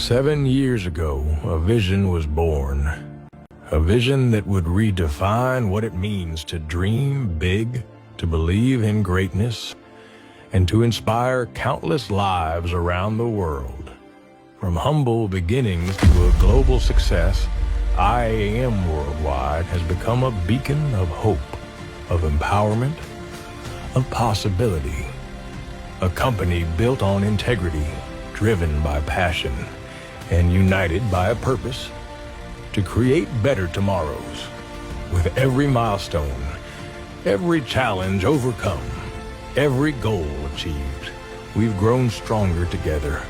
7 years ago, a vision was born. A vision that would redefine what it means to dream big, to believe in greatness, and to inspire countless lives around the world. From humble beginnings to a global success, IAM Worldwide has become a beacon of hope, of empowerment, of possibility. A company built on integrity, driven by passion, and united by a purpose to create better tomorrows. With every milestone, every challenge overcome, every goal achieved, we've grown stronger together.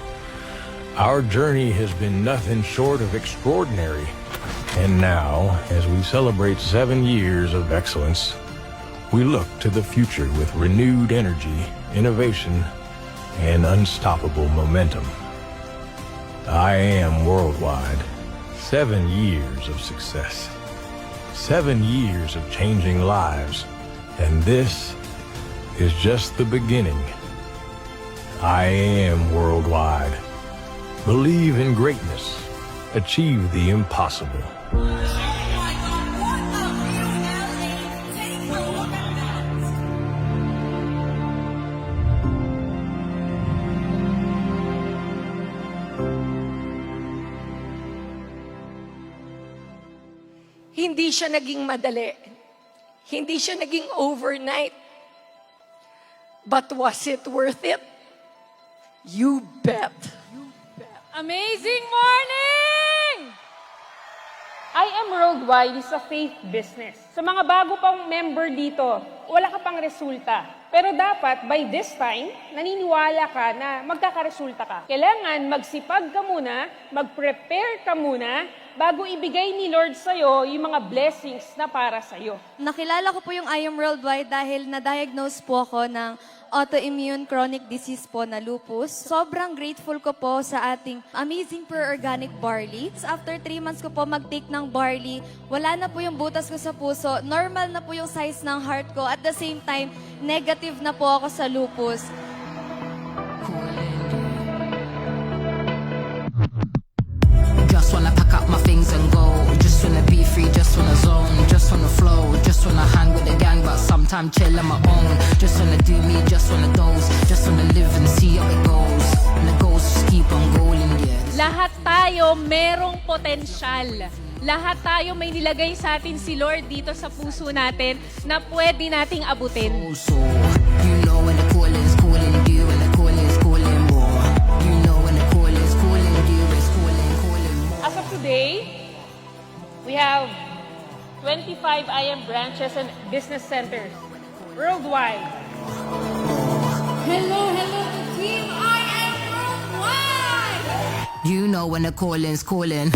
Our journey has been nothing short of extraordinary. And now, as we celebrate 7 years of excellence, we look to the future with renewed energy, innovation, and unstoppable momentum. IAM Worldwide, 7 years of success, 7 years of changing lives, and this is just the beginning. IAM Worldwide. Believe in greatness. Achieve the impossible. Hindi siya naging madali. Hindi siya naging overnight. But was it worth it? You bet. Amazing morning! IAM Worldwide is a faith business. Sa mga bago pang member dito, wala ka pang resulta. Pero dapat, by this time, naniniwala ka na magkakaresulta ka. Kailangan magsipag ka muna, mag-prepare ka muna, bago ibigay ni Lord sa'yo yung mga blessings na para sa'yo. Nakilala ko po yung IAM Worldwide dahil na-diagnose po ako ng autoimmune chronic disease po na lupus. Sobrang grateful ko po sa ating amazing pure organic barley. After 3 months ko po mag-take ng barley, wala na po yung butas ko sa puso, normal na po yung size ng heart ko. At the same time, negative na po ako sa lupus. Just wanna pack up my things and go. Just wanna be free, just wanna zone. Just wanna flow, just wanna hang with the gang. But sometimes chill on my own. Just wanna do me, just wanna doze. Just wanna live and see how it goes. And the goals just keep on going, yeah. Lahat tayo merong potensyal. Lahat tayo may nilagay sa atin si Lord dito sa puso natin na pwede nating abutin. So, you know when the calling's calling you, when the calling's calling more. You know when the calling's calling you, it's calling more. As of today, we have 25 IAM branches and business centers worldwide. Hello, team IAM Worldwide! You know when the calling's calling.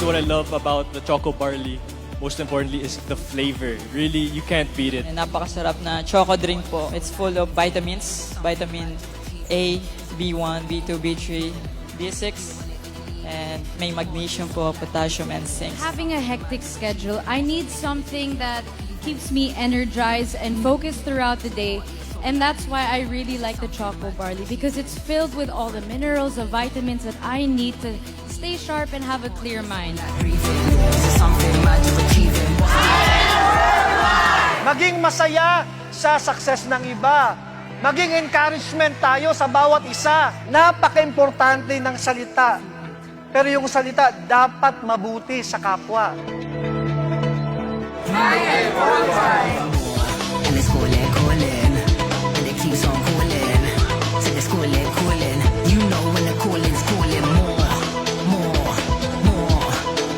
What I love about the Choco Barley, most importantly, is the flavor. Really, you can't beat it. Napakasarap na choco drink po. It's full of vitamins, vitamin A, B1, B2, B3, B6, and may magnesium po, potassium, and zinc. Having a hectic schedule, I need something that keeps me energized and focused throughout the day. And that's why I really like the Choco Barley, because it's filled with all the minerals and vitamins that I need to stay sharp and have a clear mind. Maging masaya sa success ng iba. Maging encouragement tayo sa bawat isa. Napaka-importante ng salita. Pero yung salita dapat mabuti sa kapwa. IAM Worldwide. And it's calling, calling. And it keeps on calling. So it's calling, calling. You know when the calling's calling more.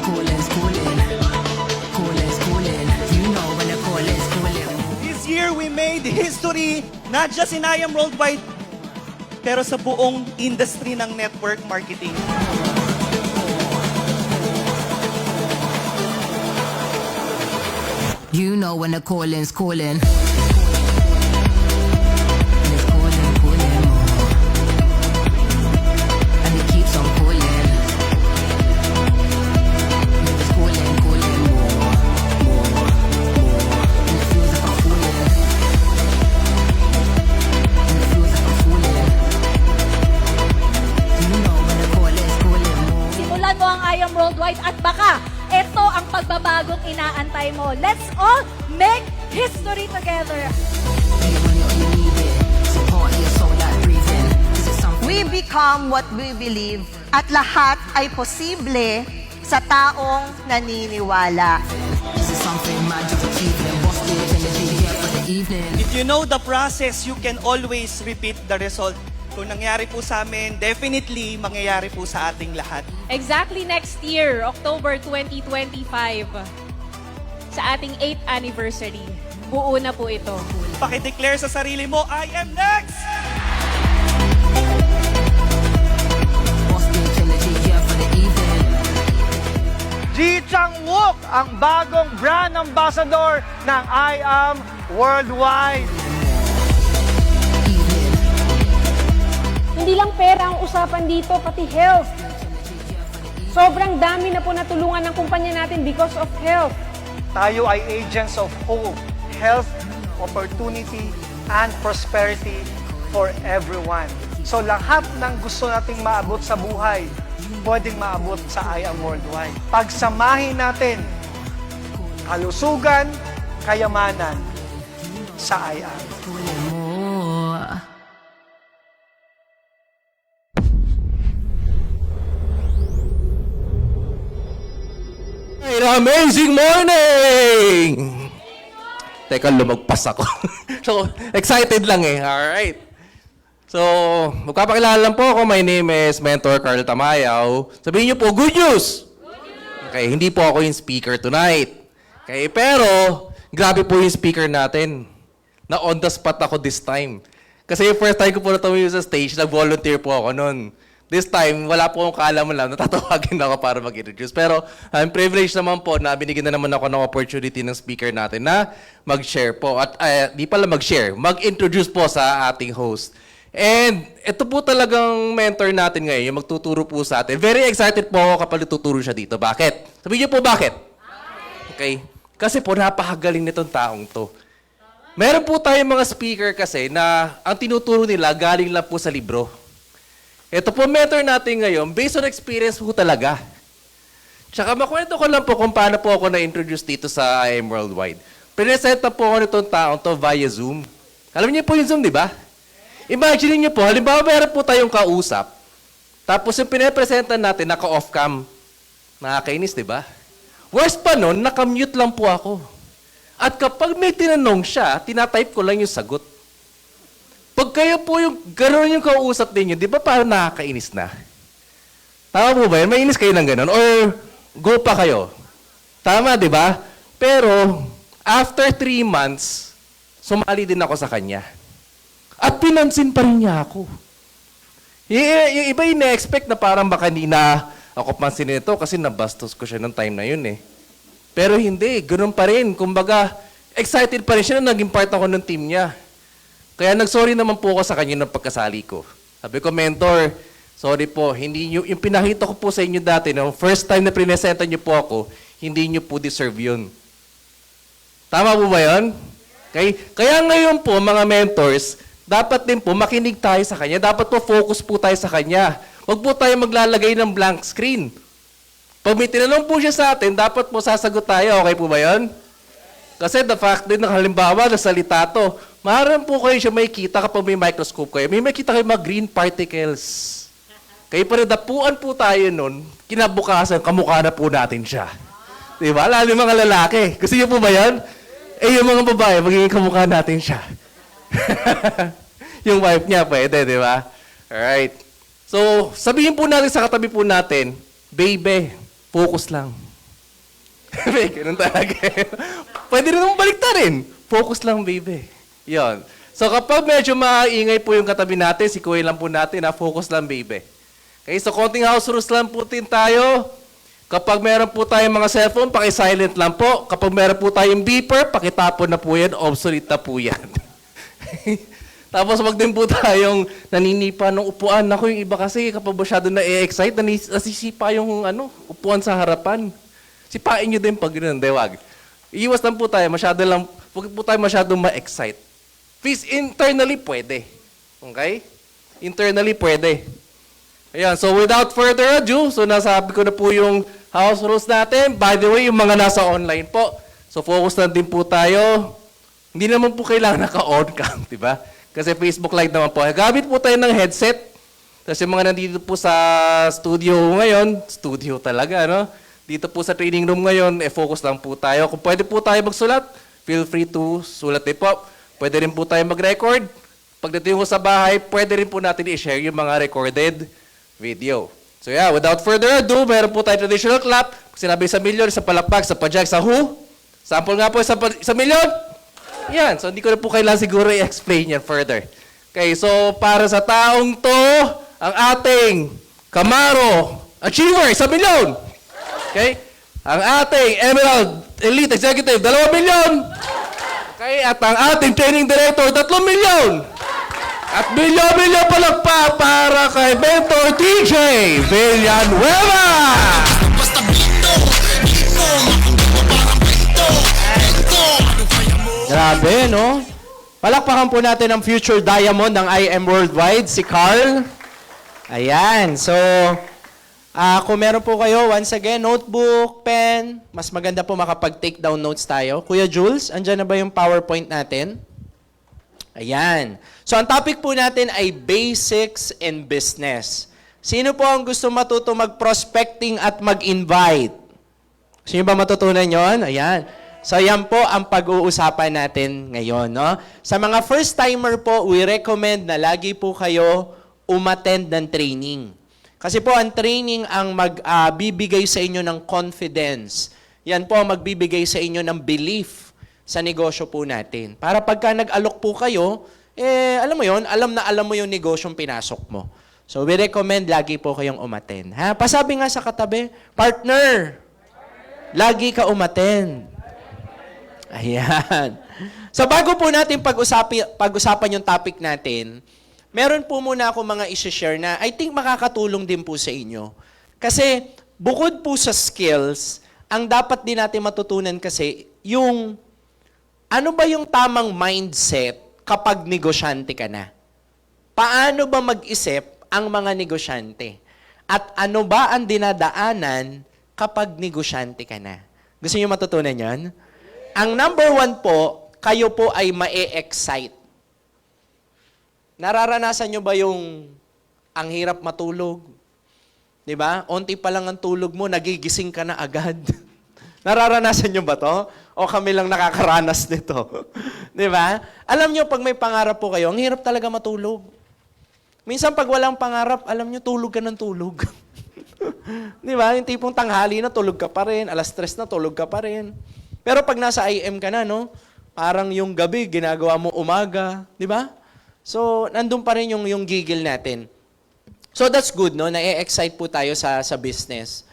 Calling's calling. Calling's calling. You know when the calling's calling. This year we made history, not just in IAM Worldwide, pero sa buong industry ng network marketing. You know when the calling's calling. And it's calling, calling more. And it keeps on calling. It's calling, calling more, more, more. And it feels like I'm falling. And it feels like I'm falling. You know when the calling's calling more. Simulan mo ang I Am Worldwide at baka ito ang pagbabagong inaantay mo. Let's all make history together. We become what we believe at lahat ay posible sa taong naniniwala. If you know the process, you can always repeat the result. Kung nangyari po sa amin, definitely mangyayari po sa ating lahat. Exactly next year, October 2025, sa ating 8th anniversary, buo na po ito. Pakideclare sa sarili mo, I am next! Ji Chang-wook, ang bagong brand ambassador ng I Am Worldwide. Hindi lang pera ang usapan dito, pati health. Sobrang dami na po natulungan ng kumpanya natin because of health. Tayo ay agents of hope, health, opportunity, and prosperity for everyone. So lahat ng gusto nating maabot sa buhay, pwedeng maabot sa I Am Worldwide. Pagsamahin natin kalusugan, kayamanan sa I Am. Amazing morning! Teka, lumagpas ako. So, excited lang eh. Alright. So, magpapakilala lang po ako. My name is Mentor Carl Tamayaw. Sabihin niyo po, good news! Okay, hindi po ako yung speaker tonight. Okay, pero, grabe po yung speaker natin. Na on the spot ako this time. Kasi yung first time ko po natuloy sa stage, nag-volunteer po ako noon. This time, wala po akong kaalaman lang, natatawagin ako para mag-introduce. Pero I'm privileged naman po na binigyan na naman ako ng opportunity ng speaker natin na mag-share po. At di pala mag-share, mag-introduce po sa ating host. And ito po talagang mentor natin ngayon, yung magtuturo po sa atin. Very excited po ako kapag tuturo siya dito. Bakit? Sabihin niyo po bakit? Okay? Kasi po napakagaling nitong taong to. Meron po tayong mga speaker kasi na ang tinuturo nila galing lang po sa libro. Ito po mentor natin ngayon, based on experience po talaga. Tsaka makwento ko lang po kung paano po ako na-introduce dito sa I Am Worldwide. Present na po ako nitong taong to via Zoom. Alam niyo po yung Zoom, di ba? Imagine niyo po, halimbawa meron po tayong kausap, tapos yung pinapresentan natin, naka-off cam. Nakakainis, di ba? Worst pa nun, naka-mute lang po ako. At kapag may tinanong siya, tinatype ko lang yung sagot. Pag kayo po yung gano'n yung kausap ninyo, di ba parang nakakainis na? Tama po ba yun? Mainis kayo ng gano'n? Or go pa kayo? Tama, di ba? Pero after 3 months, sumali din ako sa kanya. At pinansin pa rin niya ako. Yung iba yung na-expect na parang baka hindi na ako pansin nito kasi nabastos ko siya ng time na yun eh. Pero hindi, gano'n pa rin. Kumbaga, excited pa rin siya na naging part ako ng team niya. Kaya nag-sorry naman po ako sa kanya ng pagkasali ko. Sabi ko, mentor, sorry po, hindi nyo, yung pinakita ko po sa inyo dati, no, first time na prinesenta nyo po ako, hindi nyo po deserve yun. Tama po ba yun? Okay? Kaya ngayon po, mga mentors, dapat din po makinig tayo sa kanya. Dapat po focus po tayo sa kanya. Huwag po tayo maglalagay ng blank screen. Pag may tinanong po siya sa atin, dapat po sasagot tayo. Okay po ba yun? Kasi the fact din, halimbawa, nasalita to, maaaring po kayo siya may kita kapag may microscope kayo. May makita kayo mga green particles. Kaya dapuan po tayo nun, kinabukasan, kamukha na po natin siya. Diba? Lalo yung mga lalaki. Gusto niyo po ba yan? Eh, yung mga babae, magiging kamukha natin siya. Yung wife niya, pwede, di ba? Alright. So, sabihin po natin sa katabi po natin, baby, focus lang. Ganun talaga. Pwede rin naman baliktarin. Focus lang, baby. Yon. So kapag medyo maingay po yung katabi natin, sikuhin lang po natin na focus lang, baby. Okay, so konting house rules lang po din tayo. Kapag meron po tayong mga cellphone, paki-silent lang po. Kapag meron po tayong beeper, pakitapon na po yan, obsolete na po yan. Tapos wag din po tayong naninipa ng upuan. Ako yung iba kasi kapag masyado na-excite, nasisipa yung upuan sa harapan. Sipain nyo din pag gano'n, wag. Iiwas lang po tayo, wag po tayo masyadong ma-excite. Please, internally pwede. Okay? Internally pwede. Ayan, so without further ado, so nasabi ko na po yung house rules natin. By the way, yung mga nasa online po, so focus na din po tayo. Hindi naman po kailangan naka-on cam, di ba? Kasi Facebook Live naman po. Gamit po tayo ng headset. Tapos yung mga nandito po sa studio ngayon, studio talaga, no? Dito po sa training room ngayon, focus lang po tayo. Kung pwede po tayo magsulat, feel free to sulat din po. Pwede rin po tayo mag-record. Pagdating po sa bahay, pwede rin po natin i-share yung mga recorded video. So yeah, without further ado, meron po tayo traditional clap. Pag sinabi sa milyon, sa palakpak, sa pajak, sa who. Sample nga po sa milyon. Yan, so hindi ko na po kailangan siguro i-explain yan further. Okay, so para sa taong to, ang ating Camaro Achiever, 1 milyon. Okay? Ang ating Emerald Elite Executive, 2 milyon. Okay, at ang ating Training Director, 3 milyon. At milyon-milyon palakpak para kay Mentor TJ Villanueva! Grabe, no? Palakpakan po natin ang future diamond ng IM Worldwide, si Carl. Ayan, so, kung meron po kayo, once again, notebook, pen, mas maganda po makapag-take down notes tayo. Kuya Jules, andyan na ba yung PowerPoint natin? Ayan. So, ang topic po natin ay basics in business. Sino po ang gusto matuto mag-prospecting at mag-invite? Sino ba matutunan yon? Ayan. So, yan po ang pag-uusapan natin ngayon. No? Sa mga first-timer po, we recommend na lagi po kayo umattend ng training. Kasi po, ang training ang magbibigay sa inyo ng confidence. Yan po ang magbibigay sa inyo ng belief sa negosyo po natin. Para pagka nag-alok po kayo, alam mo yon, alam mo yung negosyong pinasok mo. So, we recommend lagi po kayong umattend. Ha? Pasabi nga sa katabi, partner, lagi ka umattend. Ayan. So, bago po natin pag-usapan yung topic natin, meron po muna ako mga isi-share na I think makakatulong din po sa inyo. Kasi, bukod po sa skills, ang dapat din natin matutunan kasi, yung ano ba yung tamang mindset kapag negosyante ka na? Paano ba mag-isip ang mga negosyante? At ano ba ang dinadaanan kapag negosyante ka na? Gusto niyo matutunan yan? Ang number 1 po, kayo po ay ma-excite. Nararanasan nyo ba yung ang hirap matulog? Di ba? Unti pa lang ang tulog mo, nagigising ka na agad. Nararanasan nyo ba to? O kami lang nakakaranas nito? Di ba? Alam nyo, pag may pangarap po kayo, ang hirap talaga matulog. Minsan pag walang pangarap, alam nyo, tulog ka ng tulog. Di ba? Yung tipong tanghali na, tulog ka pa rin. 3:00 na, tulog ka pa rin. Pero pag nasa IM ka na, no? Parang yung gabi, ginagawa mo umaga. Di ba? So, nandun pa rin yung gigil natin. So, that's good, no? Na-excite po tayo sa business.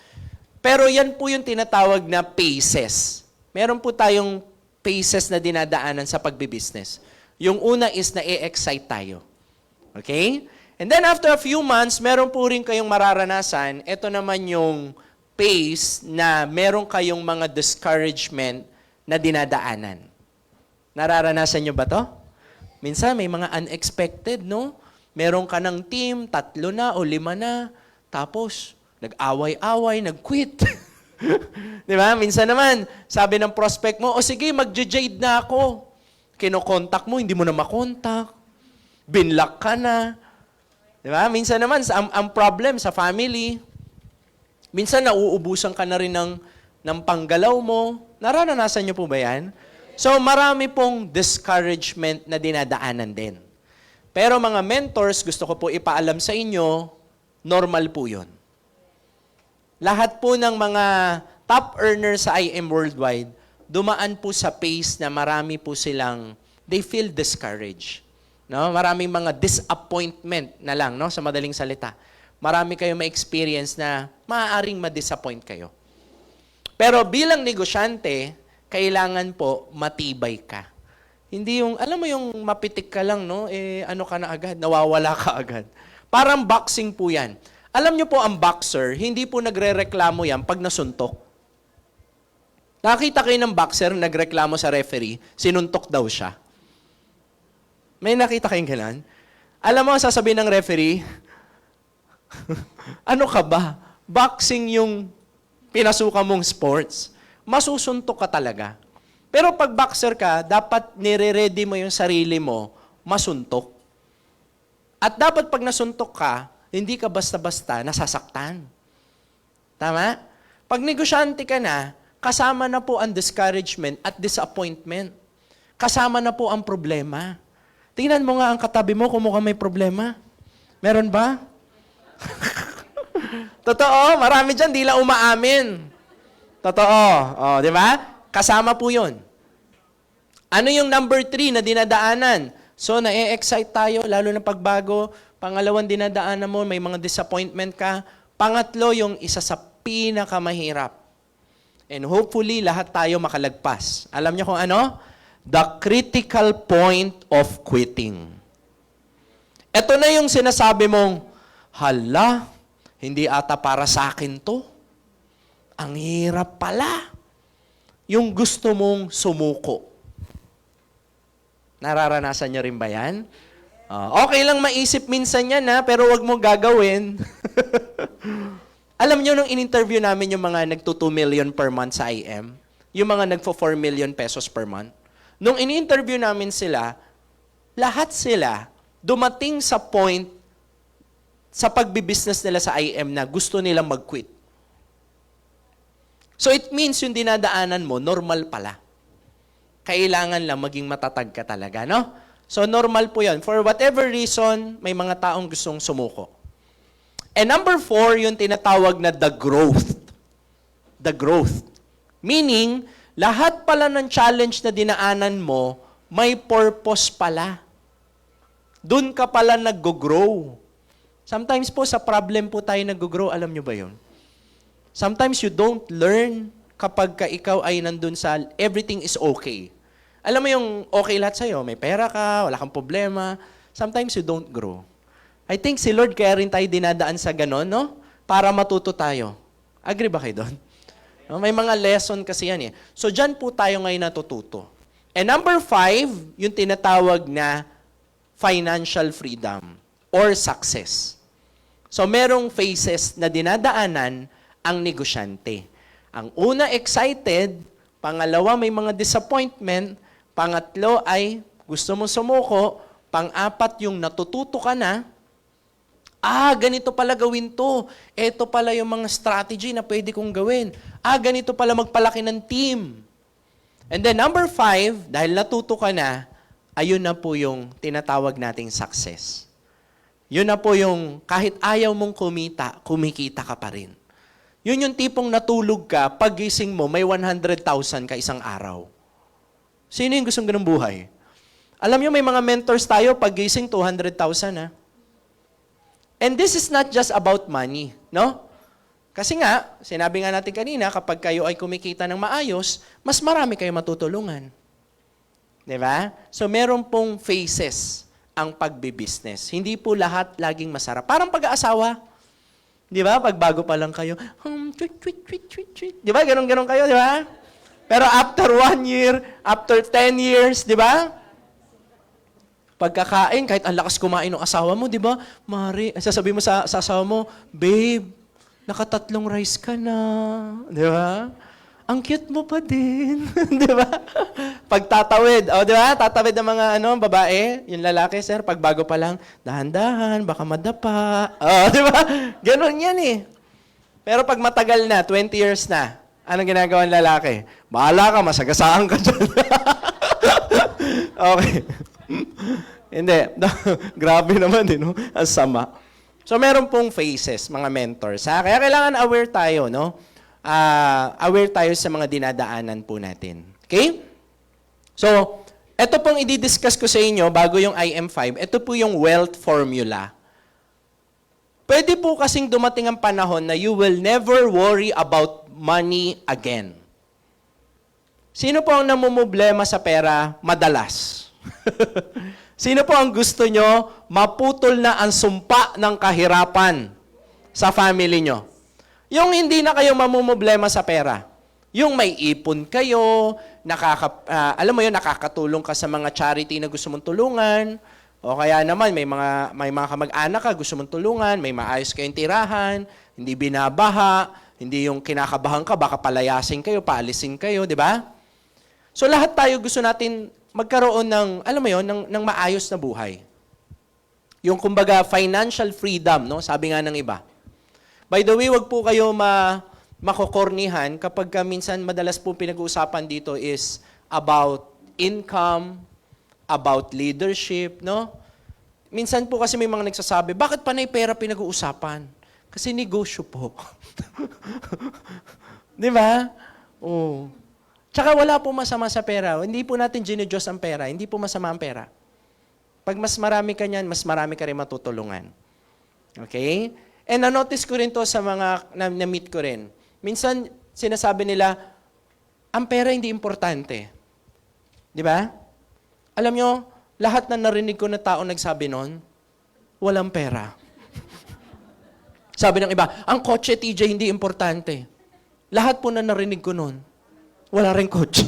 Pero yan po yung tinatawag na phases. Meron po tayong phases na dinadaanan sa pagbibusiness. Yung una is na-excite tayo. Okay? And then after a few months, meron po rin kayong mararanasan. Ito naman yung phase na meron kayong mga discouragement na dinadaanan. Nararanasan nyo ba to? Minsan may mga unexpected, no? Meron ka ng team, 3 na o 5 na, tapos nag-away-away, nag-quit. Di ba? Minsan naman, sabi ng prospect mo, o sige, mag-jade na ako. Kinokontak mo, hindi mo na makontak. Binlock ka na. Di ba? Minsan naman, ang problem sa family, minsan nauubusan ka na rin ng panggalaw mo. Nararanasan niyo po ba yan? So, marami pong discouragement na dinadaanan din. Pero mga mentors, gusto ko po ipaalam sa inyo, normal po yun. Lahat po ng mga top earners sa IM Worldwide, dumaan po sa phase na marami po silang, they feel discouraged. No? Maraming mga disappointment na lang, no? Sa madaling salita. Marami kayong ma-experience na maaaring ma-disappoint kayo. Pero bilang negosyante, kailangan po matibay ka. Hindi yung, alam mo yung mapitik ka lang, no? Ano ka na agad, nawawala ka agad. Parang boxing po yan. Alam nyo po, ang boxer, hindi po nagre-reklamo yan pag nasuntok. Nakita kayo ng boxer, nagreklamo sa referee, sinuntok daw siya. May nakita kayong ganun? Alam mo, sasabihin ng referee, ano ka ba? Boxing yung pinasukan mong sports. Masusuntok ka talaga. Pero pag boxer ka, dapat nire-ready mo yung sarili mo, masuntok. At dapat pag nasuntok ka, hindi ka basta-basta nasasaktan. Tama? Pag negosyante ka na, kasama na po ang discouragement at disappointment. Kasama na po ang problema. Tingnan mo nga ang katabi mo kung mukhang may problema. Meron ba? Totoo, marami dyan, di lang umaamin. Totoo, di ba? Kasama po yun. Ano yung number 3 na dinadaanan? So, na-excite tayo, lalo na pagbago. Pangalawang dinadaanan mo, may mga disappointment ka. Pangatlo, yung isa sa pinakamahirap. And hopefully, lahat tayo makalagpas. Alam niyo kung ano? The critical point of quitting. Ito na yung sinasabi mong, hala, hindi ata para sa akin to. Ang hirap pala. Yung gusto mong sumuko. Nararanasan niyo rin ba yan? Okay lang maisip minsan yan, pero wag mo gagawin. Alam niyo, nung in-interview namin yung mga nagto 2 million per month sa IM, yung mga nagfo 4 million pesos per month, nung in-interview namin sila, lahat sila dumating sa point sa pagbibusiness nila sa IM na gusto nilang mag-quit. So it means yung dinadaanan mo, normal pala. Kailangan lang maging matatag ka talaga, no? So normal po yan. For whatever reason, may mga taong gustong sumuko. And number 4, yung tinatawag na the growth. The growth. Meaning, lahat pala ng challenge na dinaanan mo, may purpose pala. Doon ka pala nag-grow. Sometimes po sa problem po tayo nag-grow, alam nyo ba yun? Sometimes you don't learn kapag ka ikaw ay nandun sa everything is okay. Alam mo yung okay lahat sa'yo, may pera ka, wala kang problema. Sometimes you don't grow. I think si Lord kaya rin tayo dinadaan sa ganon, no? Para matuto tayo. Agree ba kayo doon? No? May mga lesson kasi yan eh. So dyan po tayo ngayon natututo. And number 5, yung tinatawag na financial freedom or success. So merong phases na dinadaanan ang negosyante. Ang una, excited. Pangalawa, may mga disappointment. Pangatlo ay gusto mo sumuko. Pang-apat, yung natututo ka na. Ganito pala gawin to. Ito pala yung mga strategy na pwede kong gawin. Ganito pala magpalaki ng team. And then number 5, dahil natuto ka na, ayun na po yung tinatawag nating success. Yun na po yung kahit ayaw mong kumita, kumikita ka pa rin. Yun yung tipong natulog ka, paggising mo, may 100,000 ka isang araw. Sino yung gustong ganung buhay? Alam nyo, may mga mentors tayo, paggising 200,000 And this is not just about money, no? Kasi nga, sinabi nga natin kanina, kapag kayo ay kumikita ng maayos, mas marami kayo matutulungan. Diba? So meron pong phases ang pagbibusiness. Hindi po lahat laging masarap. Parang pag-aasawa. Di ba? Pag bago pa lang kayo, di ba? Ganon kayo, di ba? Pero after 1 year, after 10 years, di ba? Pagkakain, kahit ang lakas kumain ng asawa mo, di ba? Mari, sasabihin mo sa asawa mo, babe, nakatatlong rice ka na. Di ba? Ang cute mo pa din. Di ba? Pagtatawid. Di ba? Tatawid ng mga babae, yung lalaki, sir, pag bago pa lang, dahan-dahan, baka madapa. Di ba? Ganon yan eh. Pero pag matagal na, 20 years na, anong ginagawa ng lalaki? Bahala ka, masagasaan ka dyan. Okay. Hindi. Grabe naman din, no? Ang sama. So, meron pong phases, mga mentors. Kaya kailangan aware tayo, no? Aware tayo sa mga dinadaanan po natin. Okay? So, ito pong i-discuss ko sa inyo bago yung IM5. Ito po yung wealth formula. Pwede po kasing dumating ang panahon na you will never worry about money again. Sino po ang namumblema sa pera madalas? Sino po ang gusto nyo maputol na ang sumpa ng kahirapan sa family nyo? Yung hindi na kayo mamumblema sa pera. Yung may ipon kayo, alam mo yun, nakakatulong ka sa mga charity na gusto mong tulungan, o kaya naman may mga kamag-anak ka gusto mong tulungan, may maayos kayong tirahan, hindi binabaha, hindi yung kinakabahan ka, baka palayasin kayo, paalisin kayo, di ba? So lahat tayo gusto natin magkaroon ng, alam mo yun, ng maayos na buhay. Yung kumbaga financial freedom, no? Sabi nga ng iba. By the way, wag po kayo makokornihan kapag minsan madalas po pinag-uusapan dito is about income, about leadership, no? Minsan po kasi may mga nagsasabi, bakit panay pera pinag-uusapan? Kasi negosyo po. Di ba? Oo. Tsaka wala po masama sa pera. Hindi po natin ginidiyos ang pera. Hindi po masama ang pera. Pag mas marami ka niyan, mas marami ka rin matutulungan. Okay? And na-notice ko rin to sa mga na-meet ko rin. Minsan, sinasabi nila, ang pera hindi importante. Di ba? Alam nyo, lahat na narinig ko na tao nagsabi nun, walang pera. Sabi ng iba, ang kotse, TJ, hindi importante. Lahat po na narinig ko nun, wala rin kotse.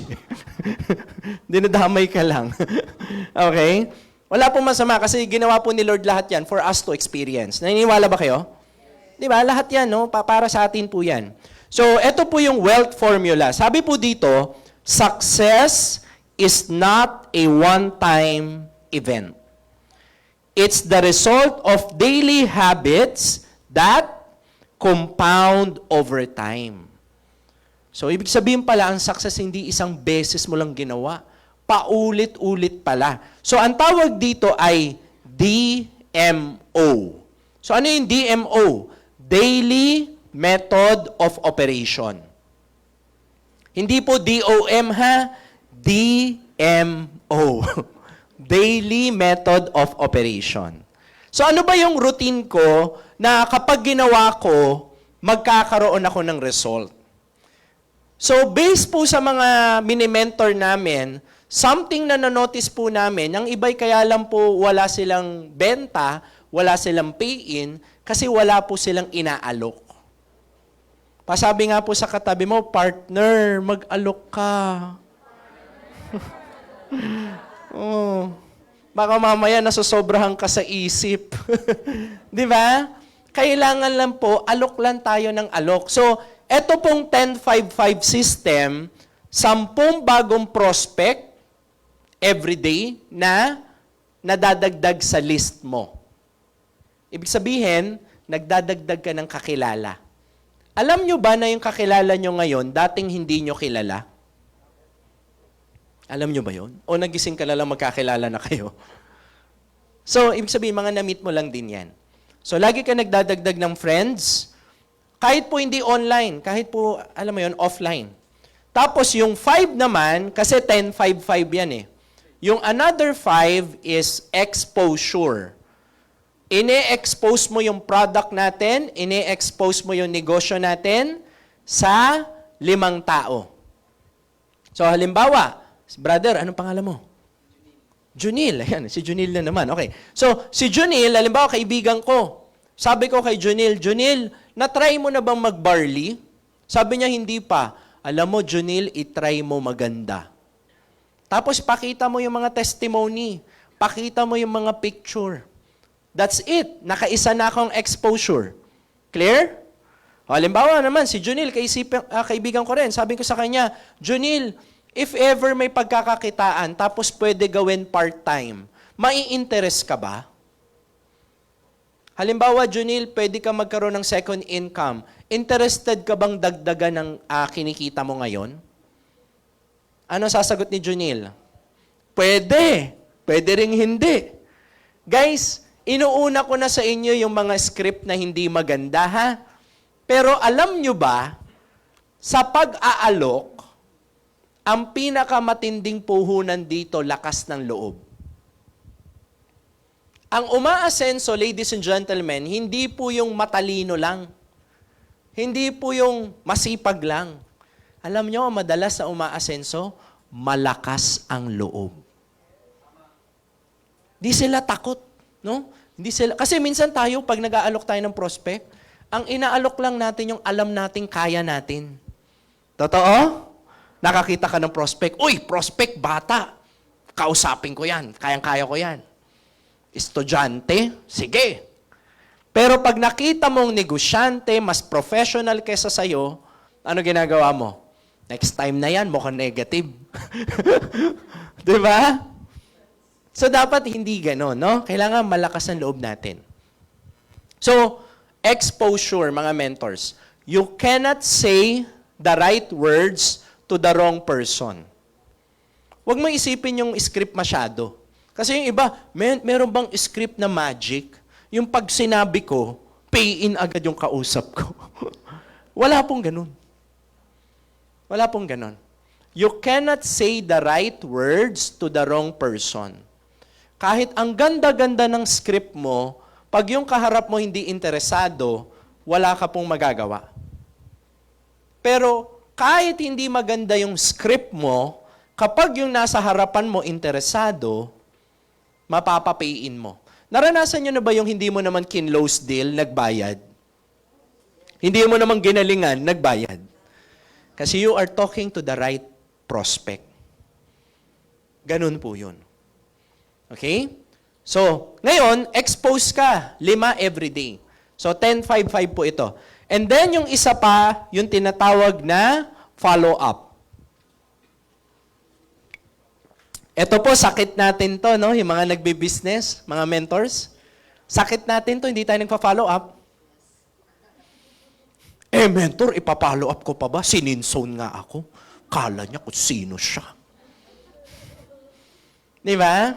Dinadamay ka lang. Okay? Wala pong masama kasi ginawa po ni Lord lahat yan for us to experience. Naniniwala ba kayo? Di ba? Lahat yan, no? Para sa atin po yan. So, ito po yung wealth formula. Sabi po dito, success is not a one-time event. It's the result of daily habits that compound over time. So, ibig sabihin pala, ang success hindi isang beses mo lang ginawa. Paulit-ulit pala. So, ang tawag dito ay DMO. So, ano yung DMO? Daily Method of Operation. Hindi po DOM ha, DMO. Daily Method of Operation. So ano ba yung routine ko na kapag ginawa ko, magkakaroon ako ng result? So based po sa mga mini-mentor namin, something na na-notice po namin, yung iba'y kaya lang po wala silang benta, wala silang pay-in, kasi wala po silang inaalok. Pasabi nga po sa katabi mo, partner, mag-alok ka. Oh, baka mamaya nasosobrahan ka sa isip. Di ba? Kailangan lang po, alok lang tayo ng alok. So, eto pong 10-5-5 system, 10 bagong prospect everyday na nadadagdag sa list mo. Ibig sabihin, nagdadagdag ka ng kakilala. Alam nyo ba na yung kakilala nyo ngayon, dating hindi nyo kilala? Alam nyo ba yun? O nagising ka na lang magkakilala na kayo? So, ibig sabihin, mga na-meet mo lang din yan. So, lagi ka nagdadagdag ng friends, kahit po hindi online, kahit po, alam mo yun, offline. Tapos, yung 5 naman, kasi 10-5-5 yan eh. Yung another 5 is exposure. Ine-expose mo yung product natin, ine-expose mo yung negosyo natin sa 5 tao. So, halimbawa, brother, anong pangalan mo? Junil. Ayan, si Junil na naman. Okay. So, si Junil, halimbawa, kaibigan ko. Sabi ko kay Junil, Junil, na-try mo na bang mag-barley? Sabi niya, hindi pa. Alam mo, Junil, itry mo maganda. Tapos, pakita mo yung mga testimony. Pakita mo yung mga picture. That's it. Nakaisa na akong exposure. Clear? O, halimbawa naman, si Junil, kaibigan ko rin. Sabi ko sa kanya, Junil, if ever may pagkakakitaan, tapos pwede gawin part-time, mai-interest ka ba? Halimbawa, Junil, pwede ka magkaroon ng second income. Interested ka bang dagdagan ng kinikita mo ngayon? Ano sasagot ni Junil? Pwede. Pwede ring hindi. Guys, inuuna ko na sa inyo yung mga script na hindi maganda, ha? Pero alam nyo ba, sa pag-aalok, ang pinakamatinding puhunan dito, lakas ng loob. Ang umaasenso, ladies and gentlemen, hindi po yung matalino lang. Hindi po yung masipag lang. Alam nyo, madalas sa umaasenso, malakas ang loob. Di sila takot, no? Hindi sila, kasi minsan tayo, pag nag-aalok tayo ng prospect, ang inaalok lang natin yung alam nating kaya natin. Totoo? Nakakita ka ng prospect, uy, prospect, bata. Kausapin ko yan, kayang-kaya ko yan. Estudyante, sige. Pero pag nakita mong negosyante, mas professional kesa sa'yo, ano ginagawa mo? Next time na yan, mukhang negative. Diba? So, dapat hindi gano'n, no? Kailangan malakas ang loob natin. So, exposure, mga mentors. You cannot say the right words to the wrong person. Huwag mo isipin yung script masyado. Kasi yung iba, meron bang script na magic? Yung pag sinabi ko, pay in agad yung kausap ko. Wala pong ganun. Wala pong ganun. You cannot say the right words to the wrong person. Kahit ang ganda-ganda ng script mo, pag yung kaharap mo hindi interesado, wala ka pong magagawa. Pero kahit hindi maganda yung script mo, kapag yung nasa harapan mo interesado, mapapapayin mo. Naranasan nyo na ba yung hindi mo naman kinlose deal, nagbayad? Hindi mo naman ginalingan, nagbayad? Kasi you are talking to the right prospect. Ganun po yun. Okay? So, ngayon, expose ka. 5 every day. So, 10, 5, 5 po ito. And then, yung isa pa, yung tinatawag na follow-up. Ito po, sakit natin to, no? Yung mga nagbe-business, mga mentors. Sakit natin to, hindi tayo nagpa-follow up. Mentor, ipa-follow up ko pa ba? Sininzone nga ako. Kala niya kung sino siya. Di ba?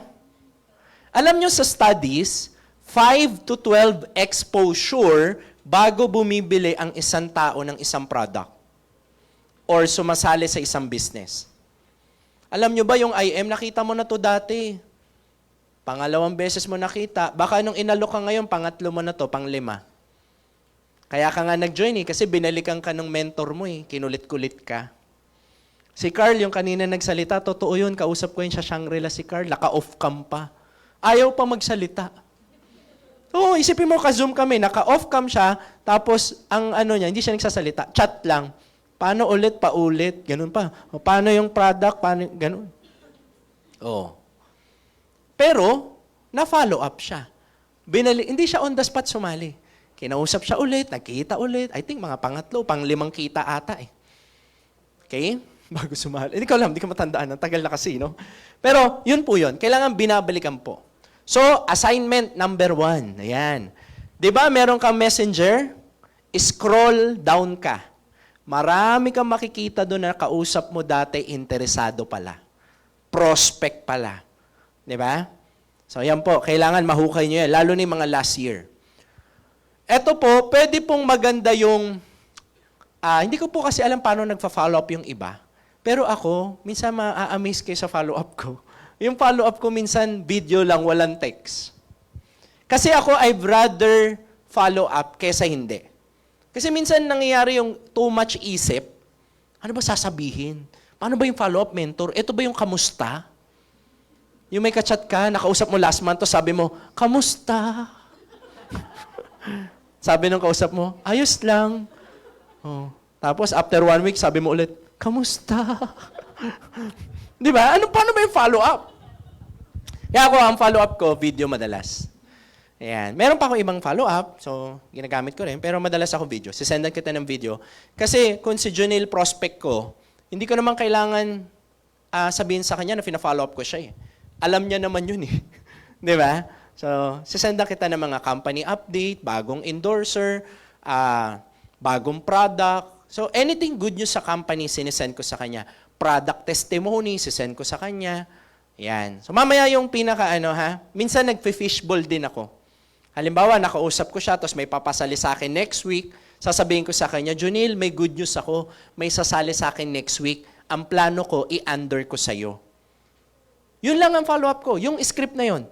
Alam nyo sa studies, 5 to 12 exposure bago bumibili ang isang tao ng isang product or sumasali sa isang business. Alam nyo ba yung IM, nakita mo na to dati. Pangalawang beses mo nakita. Baka nung inalok ka ngayon, pangatlo mo na to, pang-5. Kaya ka nga nag-join kasi binalikan ka ng mentor mo kinulit-kulit ka. Si Carl, yung kanina nagsalita, totoo yun, kausap ko yun sa Shangri-La si Carl, naka-off cam pa. Ayaw pa magsalita. Oo, isipin mo, ka-zoom kami, naka-off cam siya, tapos ang niya, hindi siya nagsasalita, chat lang. Paano ulit, paulit, ganun pa. O, paano yung product, paano, ganun. Oo. Pero, na-follow up siya. Hindi siya on the spot sumali. Kinausap siya ulit, nagkita ulit. I think mga pangatlo, pang-5 kita ata Okay? Bago sumali. Hindi ko alam, hindi ko matandaan. Ang tagal na kasi, no? Pero, yun po yun. Kailangan binabalikan po. So, assignment number 1. Ayan. Diba, meron kang messenger? Scroll down ka. Marami kang makikita doon na kausap mo dati, interesado pala. Prospect pala. Di ba? So, yan po. Kailangan mahukay nyo yan. Lalo na yung mga last year. Ito po, pwede pong maganda yung... hindi ko po kasi alam paano nagpa-follow up yung iba. Pero ako, minsan ma-amaze kayo sa follow-up ko. Yung follow-up ko minsan, video lang, walang text. Kasi ako, I'd rather follow up kesa hindi. Kasi minsan nangyayari yung too much isip. Ano ba sasabihin? Paano ba yung follow-up mentor? Ito ba yung kamusta? Yung may kachat ka, nakausap mo last month, sabi mo, kamusta? Sabi ng kausap mo, ayos lang. Oh. Tapos after 1 week, sabi mo ulit, kamusta? Di ba? Paano ba yung follow-up? Kaya ako, ang follow-up ko, video madalas. Ayan. Meron pa akong ibang follow-up, so ginagamit ko rin, pero madalas ako video. Sisendan kita ng video. Kasi kung si Junil prospect ko, hindi ko naman kailangan sabihin sa kanya na fina-follow up ko siya Alam niya naman yun Di ba? So, sisendan kita ng mga company update, bagong endorser, bagong product. So, anything good news sa company, sinesend ko sa kanya. Product testimony, sisend ko sa kanya. Yan. So, mamaya yung minsan nagfi-fishbowl din ako. Halimbawa, nakausap ko siya, tapos may papasali sa akin next week. Sasabihin ko sa kanya, Junil, may good news ako. May sasali sa akin next week. Ang plano ko, i-under ko sa'yo. Yun lang ang follow-up ko. Yung script na yun.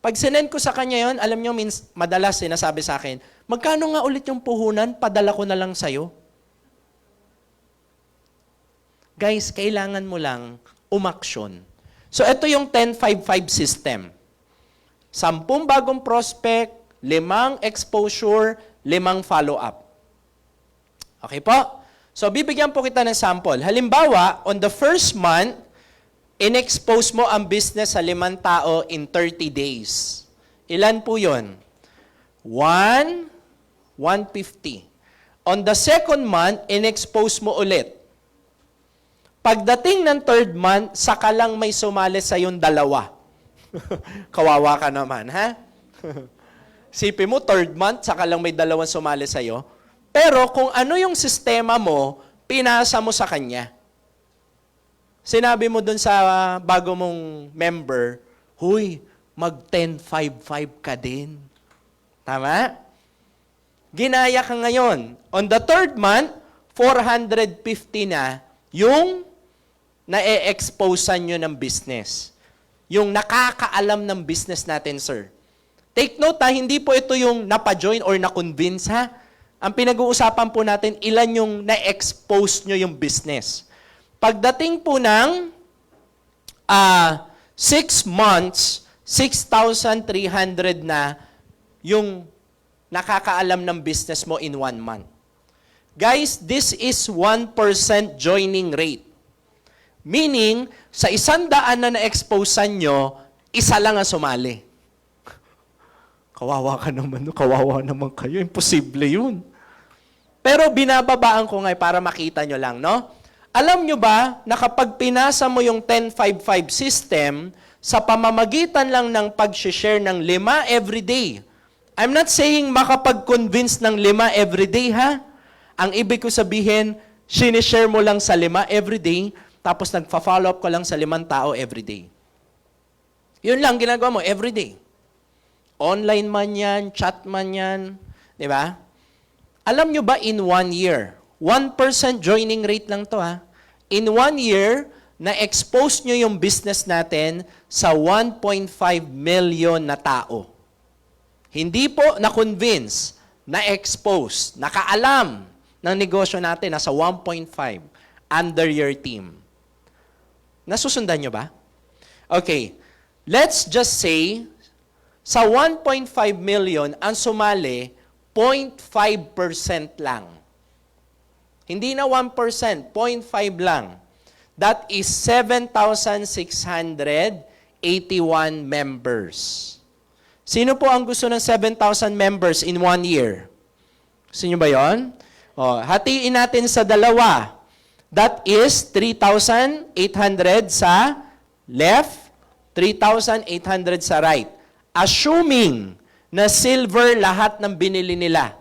Pag sinend ko sa kanya yon, alam nyo, madalas sinasabi sa akin, magkano nga ulit yung puhunan, padala ko na lang sa'yo. Guys, kailangan mo lang umaksyon. So ito yung 10-5-5 system. 10 bagong prospect, 5 exposure, 5 follow-up. Okay po? So bibigyan po kita ng sample. Halimbawa, on the first month, in-expose mo ang business sa 5 tao in 30 days. Ilan po yun? 150. On the second month, in-expose mo ulit. Pagdating ng third month, saka lang may sumali sa yung 2. Kawawa ka naman, ha? Sipin mo, third month, saka lang may 2 sumali sa'yo. Pero kung ano yung sistema mo, pinasa mo sa kanya. Sinabi mo dun sa bago mong member, huy, mag-10-5-5 ka din. Tama? Ginaya ka ngayon. On the third month, 450 na yung na-e-exposean nyo ng business. Yung nakakaalam ng business natin, sir. Take note ha, hindi po ito yung napa-join or na-convince ha. Ang pinag-uusapan po natin, ilan yung na-expose nyo yung business. Pagdating po ng 6 months, 6,300 na yung nakakaalam ng business mo in 1 month. Guys, this is 1% joining rate. Meaning, sa 100 na na-exposean nyo, 1 lang ang sumali. Kawawa ka naman, kawawa naman kayo. Imposible yun. Pero binababaan ko nga para makita nyo lang, no? Alam nyo ba na kapag pinasa mo yung 10-5-5 system, sa pamamagitan lang ng pag-share ng 5 everyday, I'm not saying makapag-convince ng 5 everyday, ha? Ang ibig ko sabihin, sinishare mo lang sa 5 everyday, tapos nagpa-follow up ko lang sa 5 tao everyday. Yun lang ginagawa mo everyday. Online man yan, chat man yan, di ba? Alam nyo ba in 1 year, 1% joining rate lang to ha. In 1 year, na-expose nyo yung business natin sa 1.5 million na tao. Hindi po na-convince, na-expose, nakaalam ng negosyo natin nasa 1.5 under your team. Nasusundan nyo ba? Okay, let's just say, sa 1.5 million, ang sumali, 0.5% lang. Hindi na 1%, 0.5 lang. That is 7,681 members. Sino po ang gusto ng 7,000 members in 1 year? Gusto nyo ba yun? Hatiin natin sa 2. That is 3,800 sa left, 3,800 sa right. Assuming na silver lahat ng binili nila.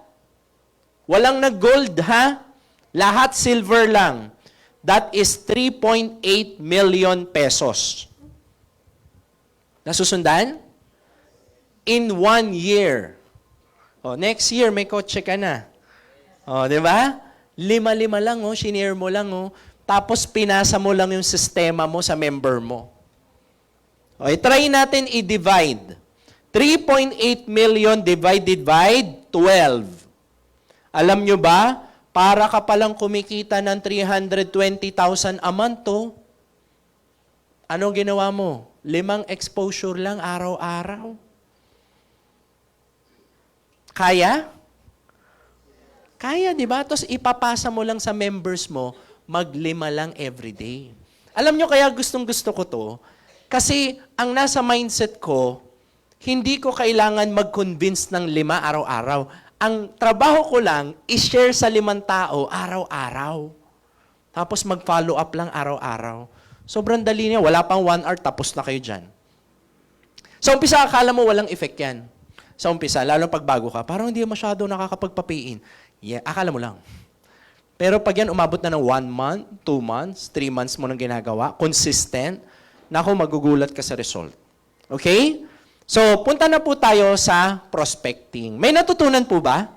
Walang nag-gold, ha? Lahat silver lang. That is 3.8 million pesos. Nasusundan? In 1 year. Next year, may kotse ka na. Di ba? 5 lang, shinare mo lang, tapos pinasa mo lang yung sistema mo sa member mo. Okay, try natin i-divide. 3.8 million divided by 12. Alam nyo ba, para ka palang kumikita ng 320,000 a month, anong ginawa mo? 5 exposure lang araw-araw. Kaya? Kaya, di ba? Tapos ipapasa mo lang sa members mo, mag-5 lang everyday. Alam nyo kaya gustong-gusto ko to, kasi ang nasa mindset ko, hindi ko kailangan mag-convince ng 5 araw-araw. Ang trabaho ko lang, i-share sa 5 tao araw-araw. Tapos mag-follow up lang araw-araw. Sobrang dali niya, wala pang 1 hour, tapos na kayo dyan. Sa umpisa, akala mo walang effect yan. Sa umpisa, lalo pag bago ka, parang hindi masyado nakakapagpapiin. Yeah, akala mo lang. Pero pag yan umabot na ng 1 month, 2 months, 3 months mo nang ginagawa, consistent, naku, magugulat ka sa result. Okay? So, punta na po tayo sa prospecting. May natutunan po ba?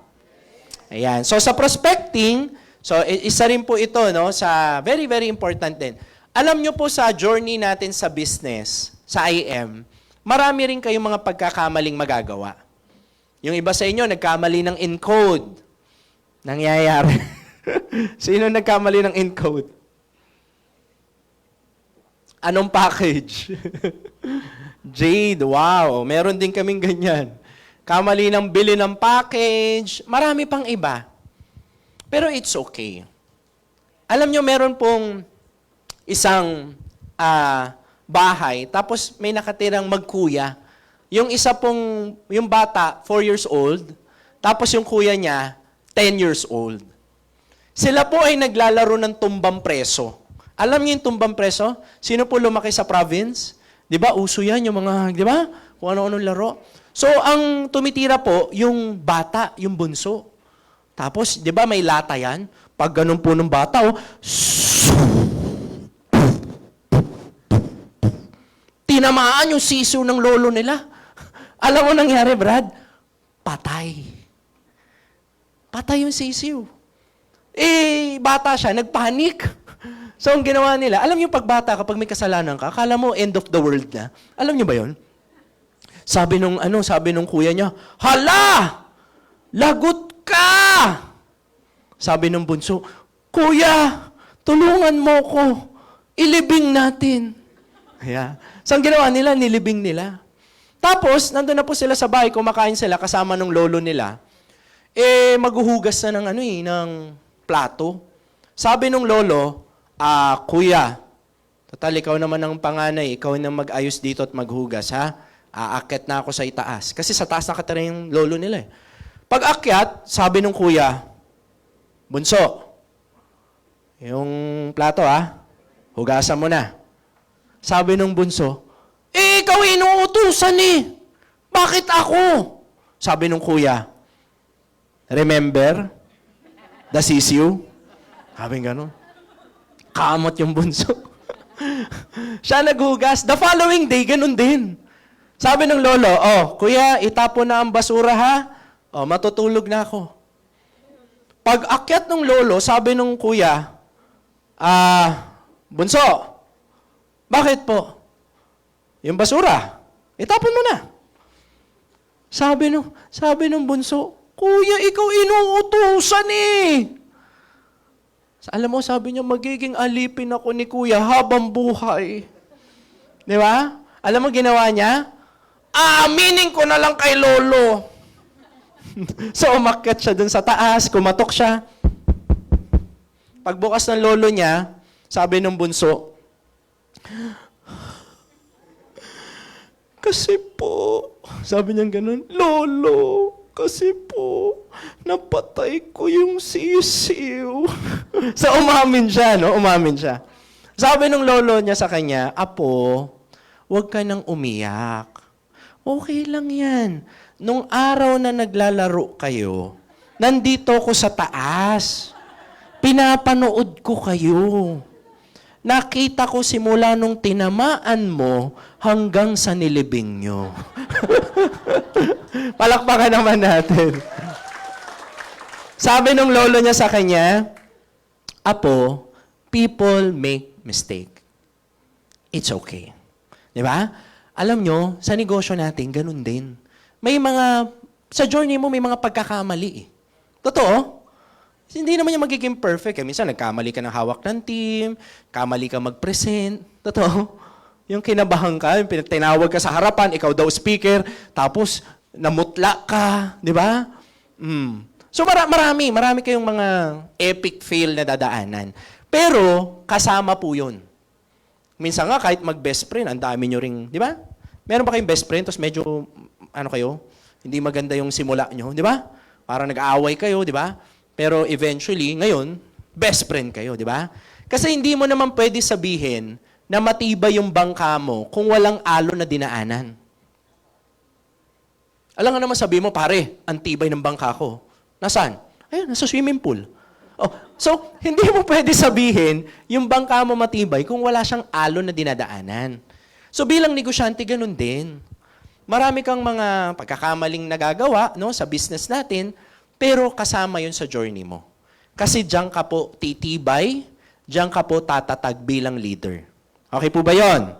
Ayan. So, sa prospecting, so isa rin po ito, no, sa very, very important din. Alam nyo po sa journey natin sa business, sa IM, marami rin kayong mga pagkakamaling magagawa. Yung iba sa inyo, nagkamali ng encode. Nangyayari. Sino nagkamali ng encode? Anong package? Jade, wow. Meron din kaming ganyan. Kamali ng bili ng package. Marami pang iba. Pero it's okay. Alam nyo, meron pong isang bahay, tapos may nakatirang magkuya. Yung isa pong, yung bata, 4 years old, tapos yung kuya niya, 10 years old. Sila po ay naglalaro ng tumbang preso. Alam niyo yung tumbang preso? Sino po lumaki sa province? Di ba, uso yan, yung mga, di ba? Kung ano-anong laro. So, ang tumitira po, yung bata, yung bunso. Tapos, di ba, may lata yan? Pag ganun po ng bata, tinamaan yung sisiw ng lolo nila. Alam mo nangyari, Brad? Patay. Patay yung sisiw. Bata siya, nagpanik. So, ang ginawa nila, alam niyo pag bata, kapag may kasalanan ka, akala mo end of the world na. Alam niyo ba yon? Sabi nung kuya niya, hala! Lagot ka! Sabi nung bunso, Kuya, tulungan mo ko. Ilibing natin. Yeah. So, ang ginawa nila, nilibing nila. Tapos, nandun na po sila sa bahay, kumakain sila kasama ng lolo nila. Maghuhugas na ng plato. Sabi nung lolo, Kuya, total ikaw naman ang panganay, ikaw nang mag-ayos dito at maghugas, ha? Aakyat na ako sa itaas. Kasi sa taas nakatira yung lolo nila eh. Pag akyat, sabi nung kuya, Bunso, yung plato hugasan mo na. Sabi nung bunso, ikaw inuutusan eh. Bakit ako? Sabi nung kuya, remember the sisiu? Sabi gano'n. Kamot yung bunso. Siya naghugas. The following day, ganun din. Sabi ng lolo, kuya, itapon na ang basura ha. Matutulog na ako. Pag akyat ng lolo, sabi ng kuya, bunso, bakit po? Yung basura, itapon mo na. Sabi nung bunso, Kuya, ikaw inuutusan eh. Alam mo, sabi niya, magiging alipin ako ni Kuya habang buhay. Di ba? Alam mo ginawa niya? Aaminin ko na lang kay Lolo. So, umakyat siya dun sa taas, kumatok siya. Pagbukas ng lolo niya, sabi ng bunso, kasi po, sabi niya ganun, Lolo, kasi po, napatay ko yung sisiw. So, umamin siya, no? Umamin siya. Sabi ng lolo niya sa kanya, Apo, huwag ka nang umiyak. Okay lang yan. Nung araw na naglalaro kayo, nandito ko sa taas. Pinapanood ko kayo. Nakita ko simula nung tinamaan mo hanggang sa nilibing nyo. Palakpakan naman natin. Sabi nung lolo niya sa kanya, Apo, people make mistake. It's okay. Di ba? Alam nyo, sa negosyo natin, ganun din. Sa journey mo, may mga pagkakamali eh. Totoo? Hindi naman yung magiging perfect. Minsan, nagkamali ka ng hawak ng team, kamali ka mag-present. Totoo? Yung kinabahan ka, yung tinawag ka sa harapan, ikaw daw speaker, tapos namutla ka, di ba? So marami kayong mga epic fail na dadaanan. Pero, kasama po yun. Minsan nga, kahit mag-best friend, ang dami nyo ring, di ba? Meron ba kayong best friend, tapos medyo, hindi maganda yung simula nyo, di ba? Parang nag-aaway kayo, di ba? Pero eventually, ngayon, best friend kayo, di ba? Kasi hindi mo naman pwede sabihin na matibay yung bangka mo kung walang alon na dinaanan. Alam nga naman sabi mo, pare, ang tibay ng bangka ko. Nasaan? Ayun, nasa swimming pool. So, hindi mo pwede sabihin yung bangka mo matibay kung wala siyang alon na dinadaanan. So, bilang negosyante, ganun din. Marami kang mga pagkakamaling nagagawa sa business natin, pero kasama yun sa journey mo. Kasi diyan ka po titibay, diyan ka po tatatag bilang leader. Okay po ba yun?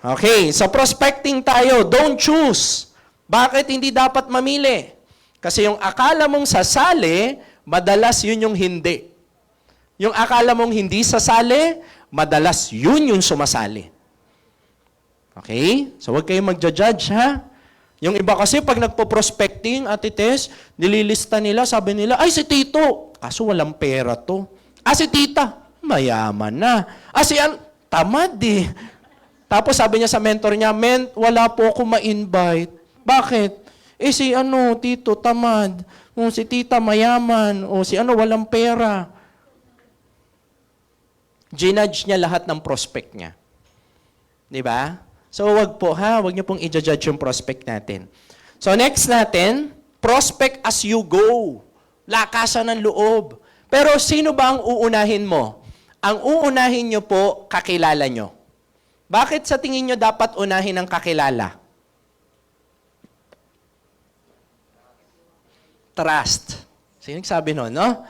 Okay, so prospecting tayo, don't choose. Bakit hindi dapat mamili? Kasi yung akala mong sasali, madalas yun yung hindi. Yung akala mong hindi sasali, madalas yun yung sumasali. Okay? So huwag kayong magja-judge, ha? Yung iba kasi pag nagpo-prospecting, Ate Tess, nililista nila, sabi nila, ay si Tito, kaso walang pera to. Si Tita, mayaman na. Si tamad eh. Tapos sabi niya sa mentor niya, wala po ako ma-invite. Bakit? Si Tito, tamad. Si Tita, mayaman. O si walang pera. Ginudge niya lahat ng prospect niya. Di ba? So, wag po ha. Wag niyo pong i-judge yung prospect natin. So, next natin, prospect as you go. Lakasan ng loob. Pero sino ba ang uunahin mo? Ang uunahin niyo po, kakilala niyo. Bakit sa tingin niyo dapat unahin ang kakilala? Trust. Sino nagsabi nun, no?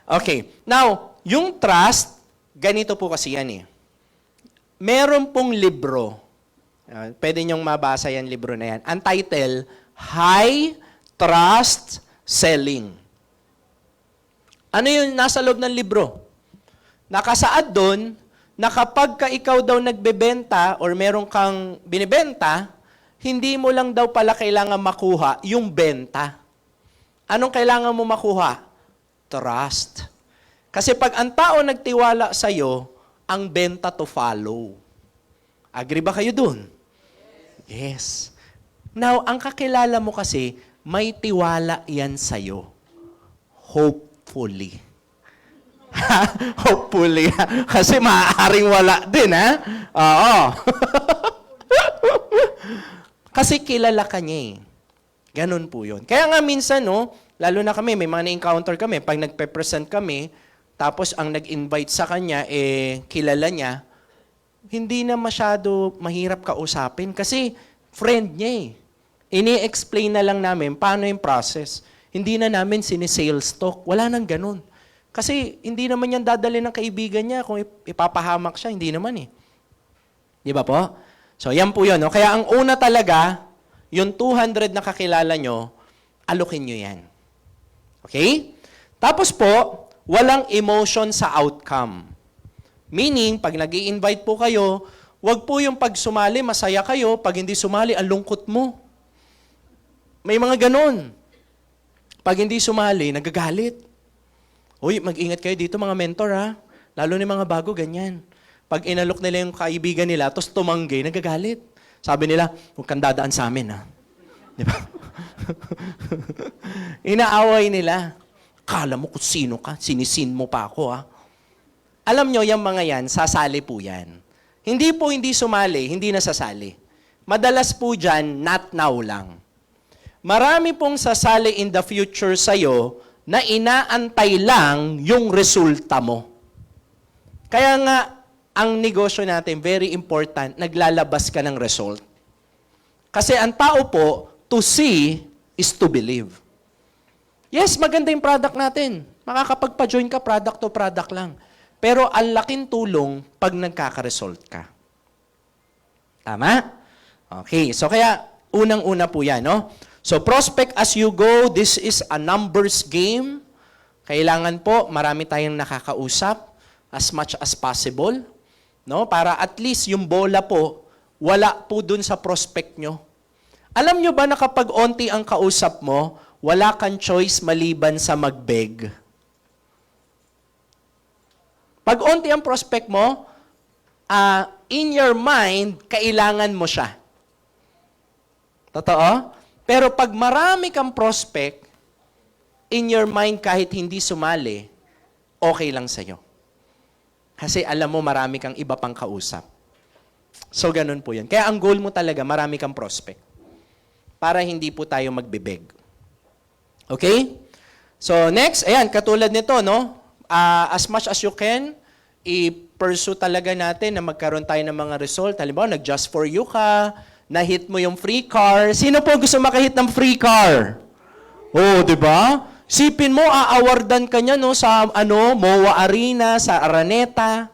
Okay. Now, yung trust, ganito po kasi yan eh. Meron pong libro. Pwede niyong mabasa yan libro na yan. Ang title, High Trust Selling. Ano yung nasa loob ng libro? Nakasaad doon na kapag ka ikaw daw nagbebenta or meron kang binibenta, hindi mo lang daw pala kailangan makuha yung benta. Anong kailangan mo makuha? Trust. Kasi pag ang tao nagtiwala sa'yo, ang benta to follow. Agree ba kayo dun? Yes. Now, ang kakilala mo kasi, may tiwala yan sa'yo. Hopefully. Hopefully. Kasi maaaring wala din, ha? Oo. Kasi kilala ka niya eh. Ganun po yun. Kaya nga minsan, no, lalo na kami, may mga na-encounter kami, pag nagpe-present kami, tapos ang nag-invite sa kanya, kilala niya, hindi na masyado mahirap kausapin kasi friend niya eh. Ini-explain na lang namin paano yung process. Hindi na namin sinisales talk. Wala nang ganun. Kasi hindi naman yan dadali ng kaibigan niya kung ipapahamak siya. Hindi naman eh. Di ba po? So yan po yun. No? Kaya ang una talaga, yung 200 na kakilala nyo, alokin nyo yan. Okay? Tapos po, walang emotion sa outcome. Meaning, pag nag-i-invite po kayo, wag po yung pag sumali, masaya kayo. Pag hindi sumali, ang lungkot mo. May mga ganun. Pag hindi sumali, nagagalit. Uy, mag-ingat kayo dito mga mentor ha. Lalo ni mga bago, ganyan. Pag inalok nila yung kaibigan nila, tapos tumanggi, nagagalit. Sabi nila, huwag kang dadaan sa amin ha. Di ba? Inaaway nila. Kala mo kung sino ka, sinisin mo pa ako ha. Alam nyo, yung mga yan, sasali po yan. Hindi po hindi sumali, hindi na sasali. Madalas po dyan, not now lang. Marami pong sasali in the future sa'yo na inaantay lang yung resulta mo. Kaya nga, ang negosyo natin, very important, naglalabas ka ng result. Kasi ang tao po, to see is to believe. Yes, maganda yung product natin. Makakapagpa-join ka, product to product lang. Pero ang laking tulong pag nagkaka-result ka. Tama? Okay, so kaya unang-una po yan, no? So prospect as you go, this is a numbers game. Kailangan po marami tayong nakakausap as much as possible, no? Para at least yung bola po, wala po dun sa prospect nyo. Alam nyo ba na kapag onti ang kausap mo, wala kang choice maliban sa mag-beg? Pag onti ang prospect mo, in your mind, kailangan mo siya. Totoo? Pero pag marami kang prospect, in your mind kahit hindi sumali, okay lang sa'yo. Kasi alam mo marami kang iba pang kausap. So ganun po yun. Kaya ang goal mo talaga, marami kang prospect. Para hindi po tayo magbibeg. Okay? So next, ayan, katulad nito, no? As much as you can, i-pursue talaga natin na magkaroon tayo ng mga result. Halimbawa, nag-just for you ka, na-hit mo yung free car. Sino po gusto makahit ng free car? Oh, di ba? Sipin mo, aawardan ka niya no, sa MOA Arena, sa Araneta.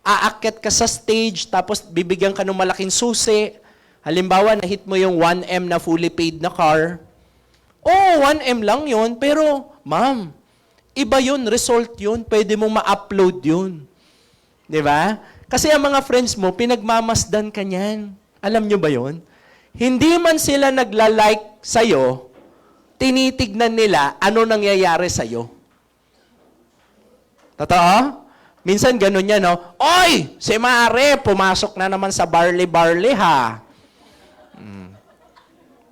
aakyat ka sa stage, tapos bibigyan ka ng malaking susi. Halimbawa, na-hit mo yung 1M na fully paid na car. Oh, 1M lang yun, pero, ma'am, iba yun, result yun, pwede mong ma-upload yun. Di ba? Kasi ang mga friends mo, pinagmamasdan ka niyan. Alam nyo ba yun? Hindi man sila nagla-like sa'yo, tinitignan nila ano nangyayari sa'yo. Totoo? Minsan ganun yan, no? Oy! Si Mare, pumasok na naman sa barley ha.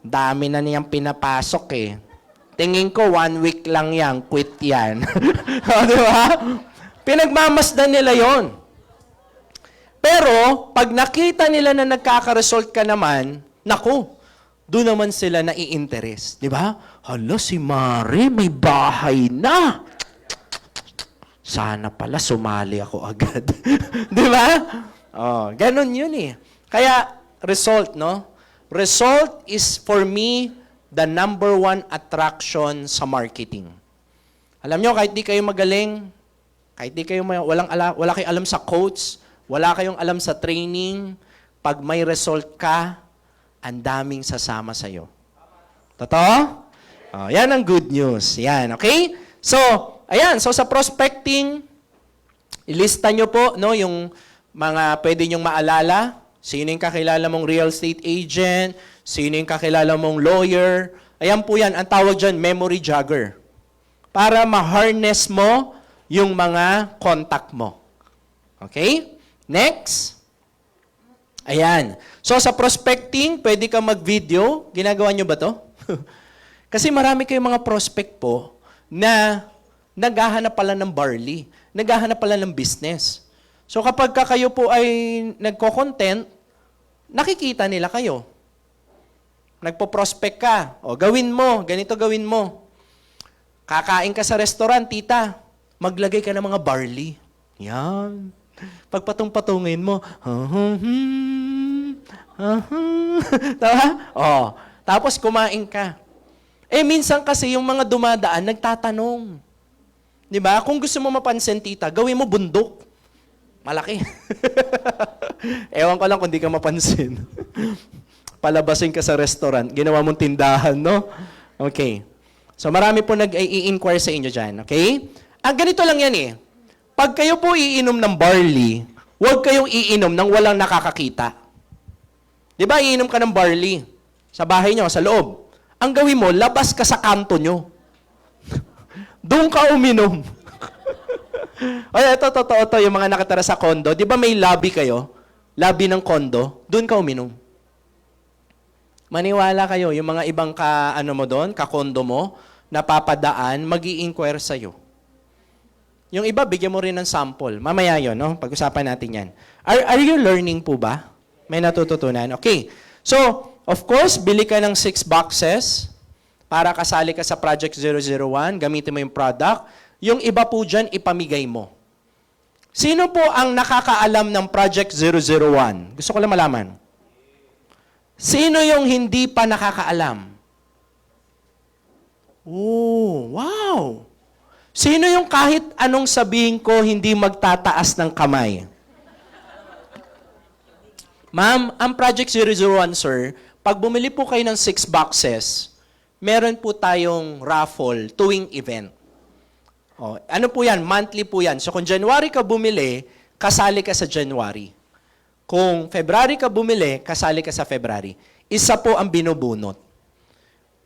Dami na niyang pinapasok eh. Tingin ko, 1 week lang yan, quit yan. Di ba? Pinagmamasdan nila yon. Pero, pag nakita nila na nagkaka-result ka naman, naku, doon naman sila nai-interest. Di ba? Hala, si Mare, may bahay na. Sana pala sumali ako agad. Di ba? Oh, ganun yun eh. Kaya, result, no? Result is, for me, the number 1 attraction sa marketing. Alam nyo, kahit di kayo magaling, kahit di kayo wala kayong alam sa quotes, wala kayong alam sa training, pag may result ka, ang daming sasama sa'yo. Totoo? Oh, yan ang good news. Yan, okay? So, ayan. So, sa prospecting, ilista nyo po, no, yung mga pwede nyong maalala. Sino yung kakilala mong real estate agent? Sino yung kakilala mong lawyer? Ayan po yan. Ang tawag dyan, memory jogger. Para ma-harness mo yung mga contact mo. Okay? Next. Ayan. So, sa prospecting, pwede ka mag-video. Ginagawa nyo ba to? Kasi marami kayong mga prospect po na naghahanap pala ng barley. Naghahanap pala ng business. So, kapag kayo po ay nagko-content, nakikita nila kayo. Nagpo-prospect ka. O, gawin mo. Ganito gawin mo. Kakain ka sa restaurant, tita. Maglagay ka ng mga barley. Yan. Pagpatong-patungin mo, tama? Oh, tapos kumain ka. Eh, minsan kasi yung mga dumadaan, nagtatanong. Di ba? Kung gusto mo mapansin, tita, gawin mo bundok. Malaki. Ewan ko lang kung di ka mapansin. Palabasin ka sa restaurant, ginawa mong tindahan, no? Okay. So, marami po nag-i-inquire sa inyo dyan, okay? Ganito lang yan eh. Pag kayo po iinom ng barley, huwag kayong iinom ng walang nakakakita. Di ba, iinom ka ng barley sa bahay nyo, sa loob. Ang gawin mo, labas ka sa kanto nyo. Doon ka uminom. Ay, ito, yung mga nakatira sa condo. Di ba may lobby kayo? Lobby ng condo. Doon ka uminom. Maniwala kayo, yung mga ibang ka-condo mo, napapadaan, mag-i-inquire sa'yo. Yung iba, bigyan mo rin ng sample. Mamaya yun, no? Pag-usapan natin yan. Are you learning po ba? May natututunan? Okay. So, of course, bili ka ng 6 boxes para kasali ka sa Project 001. Gamitin mo yung product. Yung iba po dyan, ipamigay mo. Sino po ang nakakaalam ng Project 001? Gusto ko lang malaman. Sino yung hindi pa nakakaalam? Oh, wow! Sino yung kahit anong sabihin ko, hindi magtataas ng kamay? Ma'am, ang Project 001, sir, pag bumili po kayo ng 6 boxes, meron po tayong raffle tuwing event. O, ano po yan? Monthly po yan. So kung January ka bumili, kasali ka sa January. Kung February ka bumili, kasali ka sa February. Isa po ang binubunot.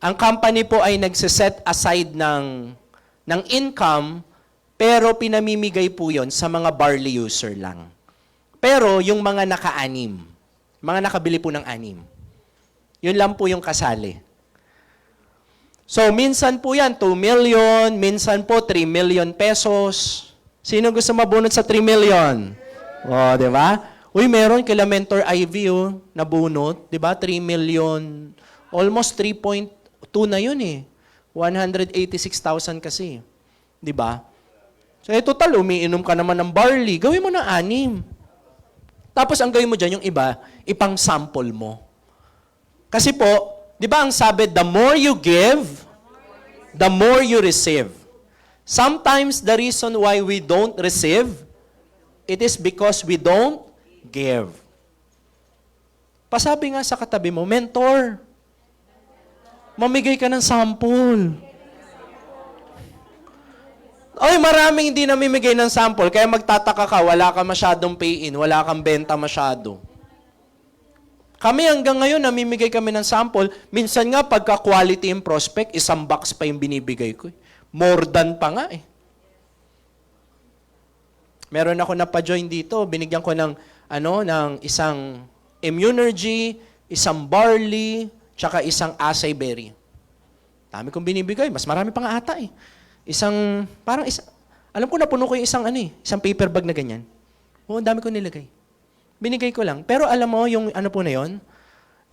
Ang company po ay nagsiset aside ng income, pero pinamimigay po yon sa mga barley user lang. Pero yung mga naka-anim, mga nakabili po ng 6, yun lang po yung kasali. So, minsan po yan, 2 million, minsan po 3 million pesos. Sino gusto mabunot sa 3 million? O, di ba? Uy, meron kila Mentor Ivy, nabunot. Di ba? 3 million, almost 3.2 na yun eh. 186,000 kasi. Di ba? So, total, umiinom ka naman ng barley. Gawin mo na 6. Tapos, ang gawin mo dyan, yung iba, ipang sample mo. Kasi po, di ba ang sabi, the more you give, the more you receive. Sometimes, the reason why we don't receive It is because we don't give. Pasabi nga sa katabi mo, mentor, mamigay ka ng sample. Ay, maraming hindi namimigay ng sample, kaya magtataka ka, wala ka masyadong pay-in, wala kang benta masyado. Kami hanggang ngayon, namimigay kami ng sample. Minsan nga, pagka quality yung prospect, 1 box pa yung binibigay ko. More than pa nga eh. Meron ako napajoin dito, binigyan ko ng, ng isang Immunergy, isang barley, tsaka isang acai berry. Dami kong binibigay, mas marami pa nga ata eh. Alam ko napuno ko yung isang paper bag na ganyan. Oo, dami ko nilagay. Binigay ko lang. Pero alam mo, yung po na yon,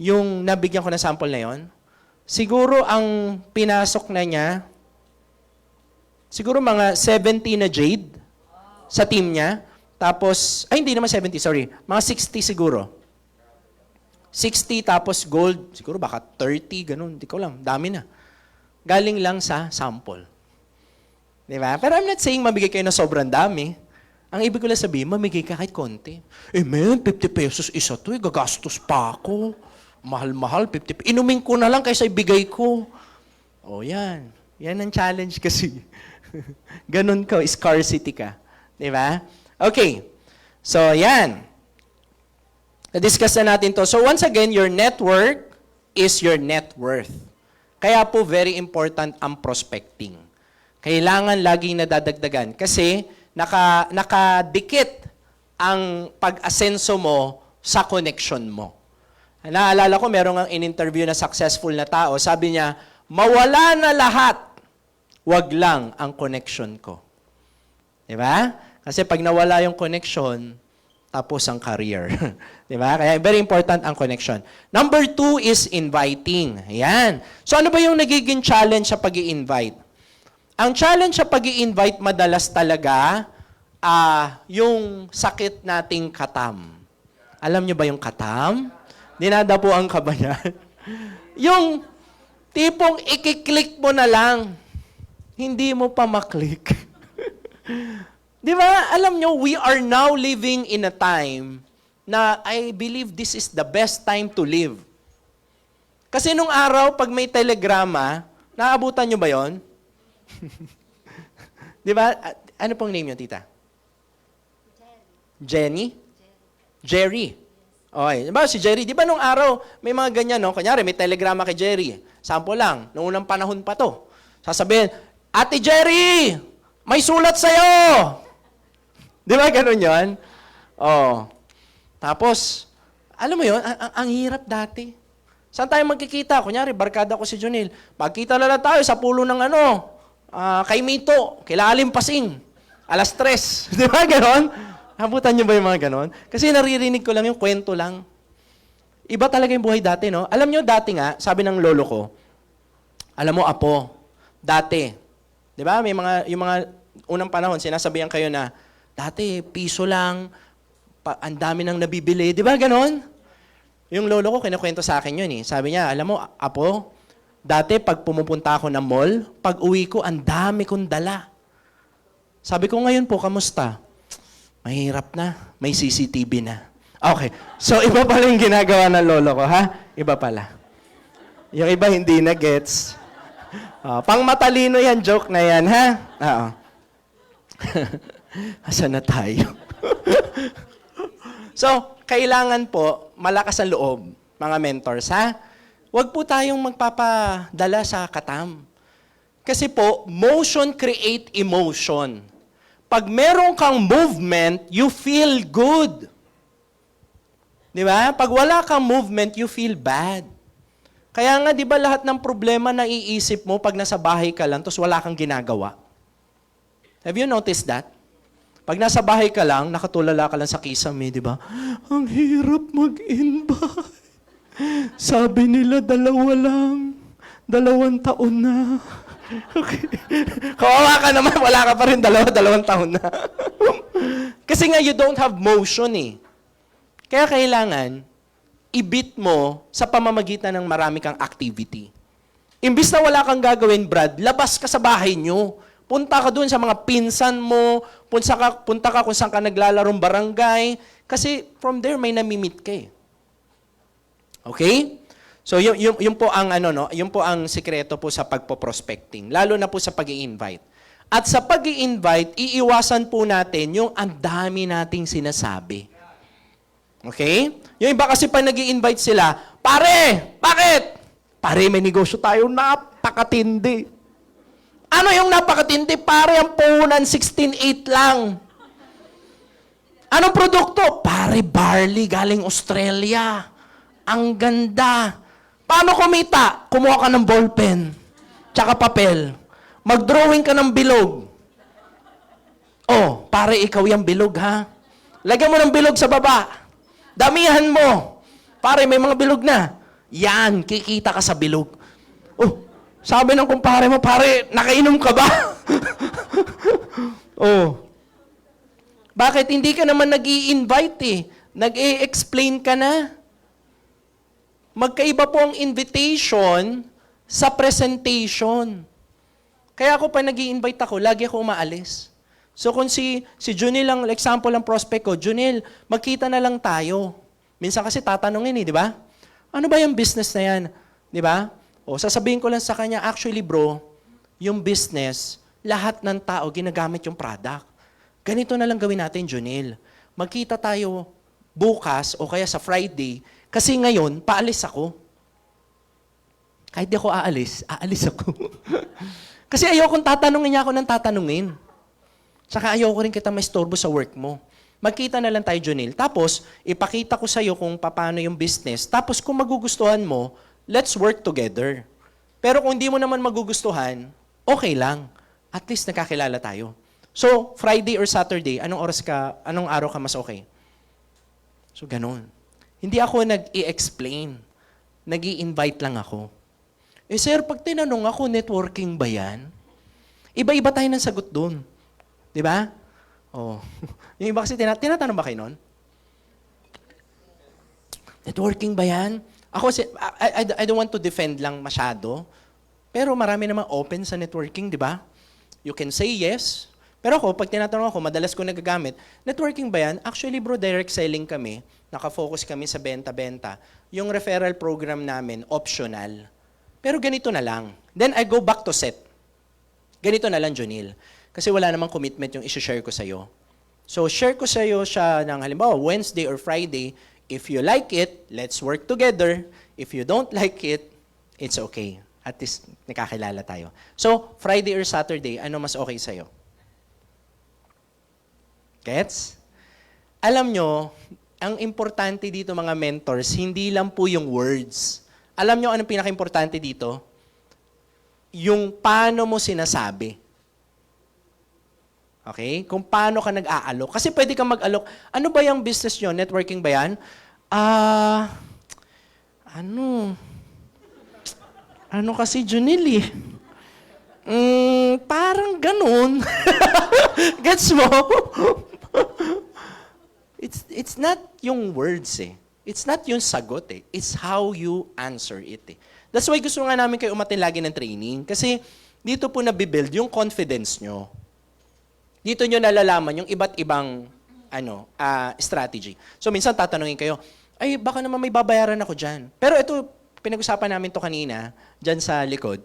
yung nabigyan ko ng sample na yon, siguro ang pinasok na niya, siguro mga 70 na jade sa team niya. Tapos, hindi naman 70, sorry. Mga 60 siguro. 60 tapos gold, siguro baka 30, ganun. Hindi ko lang, dami na. Galing lang sa sample. Di ba? Pero I'm not saying mamigay kayo na sobrang dami. Ang ibig ko lang sabihin, mamigay ka kahit konti. Man, 50 pesos isa to, gagastos pa ako. Mahal-mahal, 50 pesos. Inumin ko na lang kaysa ibigay ko. O yan. Yan ang challenge kasi. Ganun ka, scarcity ka. Di ba? Okay. So, yan. Na-discuss na natin to. So, once again, your network is your net worth. Kaya po, very important ang prospecting. Kailangan laging nadadagdagan. Kasi, nakadikit ang pag-asenso mo sa connection mo. Naalala ko, merong ang in-interview na successful na tao. Sabi niya, mawala na lahat, wag lang ang connection ko. Diba? Kasi pag nawala yung connection, tapos ang career. Diba? Kaya very important ang connection. Number 2 is inviting. Ayan. So ano ba yung nagiging challenge sa pag-i-invite? Ang challenge sa pag-i-invite madalas talaga, yung sakit nating katam. Alam niyo ba yung katam? Dinadapuan ka ba yan? Yung tipong ikiklik mo na lang, hindi mo pa maklik. Di ba? Alam niyo, we are now living in a time na I believe this is the best time to live. Kasi nung araw, pag may telegrama, naabutan niyo ba yon? Di ba? Ano pong name yun, tita? Jenny? Jerry. Okay. Diba si Jerry? Di ba nung araw, may mga ganyan, no? Kunyari, may telegrama kay Jerry. Sample lang, noong unang panahon pa to. Sasabihin, Ate Jerry! May sulat sa'yo! Di ba ganun yun? Oh. Tapos, alam mo yun, ang hirap dati. Saan tayo magkikita? Kunyari, barkada ko si Junil. Pagkita na lang tayo sa pulo ng kay Mito, kila Alim Pasing, 3:00. Di ba ganon? Habutan niyo ba yung mga ganon? Kasi naririnig ko lang yung kwento lang. Iba talaga yung buhay dati, no? Alam niyo, dati nga, sabi ng lolo ko, alam mo, apo, dati, di ba? May yung mga unang panahon, sinasabihan kayo na, dati, piso lang, ang dami nang nabibili. Di ba ganon? Yung lolo ko, kinukwento sa akin yun eh. Sabi niya, alam mo, apo, dati, pag pumupunta ako ng mall, pag uwi ko, ang dami kong dala. Sabi ko, ngayon po, kamusta? Mahirap na. May CCTV na. Okay. So, iba pala yung ginagawa ng lolo ko, ha? Iba pala. Yung iba hindi na gets. Pang matalino yan, joke na yan, ha? Oo. Asan na tayo? So, kailangan po, malakas ang loob, mga mentors, ha? Huwag po tayong magpapadala sa katam. Kasi po, motion create emotion. Pag meron kang movement, you feel good. Di ba? Pag wala kang movement, you feel bad. Kaya nga, di ba lahat ng problema na iisip mo pag nasa bahay ka lang, tapos wala kang ginagawa? Have you noticed that? Pag nasa bahay ka lang, nakatulala ka lang sa kisame, di ba? Ang hirap mag-invite. Sabi nila, 2 lang. 2 taon na. Okay. Kawawa ka naman, wala ka pa rin 2 taon na. Kasi nga, you don't have motion eh. Kaya kailangan, i-beat mo sa pamamagitan ng marami kang activity. Imbis na wala kang gagawin, Brad, labas ka sa bahay nyo. Punta ka dun sa mga pinsan mo, punta ka kung saan ka naglalarong barangay, kasi from there may nami-meet ka eh. Okay? So yun po ang yun po ang sikreto po sa pagpo-prospecting, lalo na po sa pag-i-invite. At sa pag-i-invite, iiwasan po natin yung ang dami nating sinasabi. Okay? Yung iba kasi pag nag-i-invite sila, pare, bakit? Pare, may negosyo tayo, napakatindi. Ano yung napakatindi? Pare, ang puhunan 16.8 lang. Anong produkto? Pare, barley galing Australia. Ang ganda. Paano kumita? Kumuha ka ng ballpen, tsaka papel. Mag-drawing ka ng bilog. Oh, pare, ikaw yung bilog, ha? Lagyan mo ng bilog sa baba. Damihan mo. Pare, may mga bilog na. Yan, kikita ka sa bilog. Oh, sabi ng kumpare mo, pare, nakainom ka ba? Oh. Bakit hindi ka naman nag-i-invite eh? Nag-i-explain ka na. Magkaiba po ang invitation sa presentation. Kaya ako pa nag-i-invite ako, lagi ako umaalis. So kung si Junil lang, example ng prospect ko, Junil, magkita na lang tayo. Minsan kasi tatanungin eh, di ba? Ano ba yung business na yan? Di ba? O sasabihin ko lang sa kanya, actually bro, yung business, lahat ng tao ginagamit yung product. Ganito na lang gawin natin, Junil. Magkita tayo bukas o kaya sa Friday, kasi ngayon, paalis ako. Kahit di ako aalis ako. Kasi ayokong tatanungin niya ako ng tatanungin. Saka ayoko rin kita maistorbo sa work mo. Magkita na lang tayo, Junil. Tapos, ipakita ko sa'yo kung paano yung business. Tapos, kung magugustuhan mo, let's work together. Pero kung hindi mo naman magugustuhan, okay lang. At least nakakilala tayo. So, Friday or Saturday, anong araw ka mas okay? So, ganun. Hindi ako nag-i-explain. Nag-i-invite lang ako. Eh, sir, pag tinanong ako, networking ba yan? Iba-iba tayo ng sagot dun. Di ba? Oh. Yung iba kasi tinatanong ba kayo nun? Networking ba yan? Ako, I don't want to defend lang masyado. Pero marami namang open sa networking, di ba? You can say yes. Pero ako, pag tinatanong ako, madalas ko nagagamit, networking ba yan? Actually, bro, direct selling kami. Nakafocus kami sa benta-benta. Yung referral program namin, optional. Pero ganito na lang. Then I go back to set. Ganito na lang, Junil. Kasi wala namang commitment yung isi-share ko sa'yo. So, share ko sa'yo siya ng halimbawa, Wednesday or Friday. If you like it, let's work together. If you don't like it, it's okay. At least, nakakilala tayo. So, Friday or Saturday, ano mas okay sa'yo? Gets? Alam nyo, ang importante dito mga mentors, hindi lang po yung words. Alam nyo anong pinaka-importante dito? Yung paano mo sinasabi. Okay? Kung paano ka nag-aalok. Kasi pwede kang mag-alok. Ano ba yung business nyo? Networking ba yan? Ano kasi, Junil eh? Parang ganun. Gets mo? It's not yung words eh. It's not yung sagot eh. It's how you answer it eh. That's why gusto nga namin kayo umatin lagi ng training. Kasi dito po nabibuild yung confidence nyo. Dito nyo nalalaman yung iba't ibang strategy. So minsan tatanungin kayo, ay baka naman may babayaran ako dyan. Pero ito, pinag-usapan namin to kanina, dyan sa likod.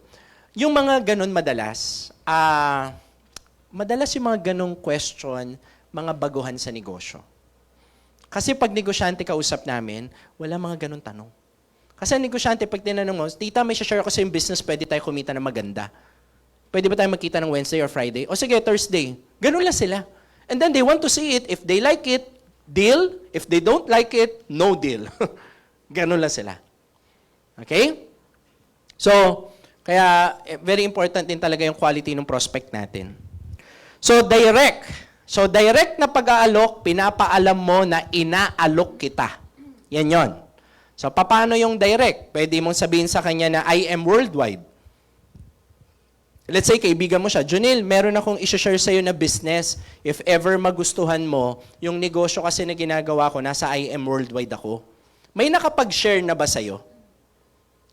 Yung mga ganun madalas yung mga ganung question, mga baguhan sa negosyo. Kasi pag negosyante kausap namin, wala mga ganun tanong. Kasi ang negosyante, pag tinanong mo, tita, may share ko sa yung business, pwede tayo kumita ng maganda. Pwede ba tayo magkita ng Wednesday or Friday? O sige, Thursday. Ganun lang sila. And then they want to see it. If they like it, deal. If they don't like it, no deal. Ganun lang sila. Okay? So, kaya very important din talaga yung quality ng prospect natin. So, direct. So, direct na pag-aalok, pinapaalam mo na inaalok kita. Yan yon. So, paano yung direct? Pwede mong sabihin sa kanya na I am worldwide. Let's say, kaibigan mo siya, Junil, meron akong isi-share sa'yo na business. If ever magustuhan mo, yung negosyo kasi na ginagawa ko, nasa I am worldwide ako. May nakapag-share na ba sa'yo?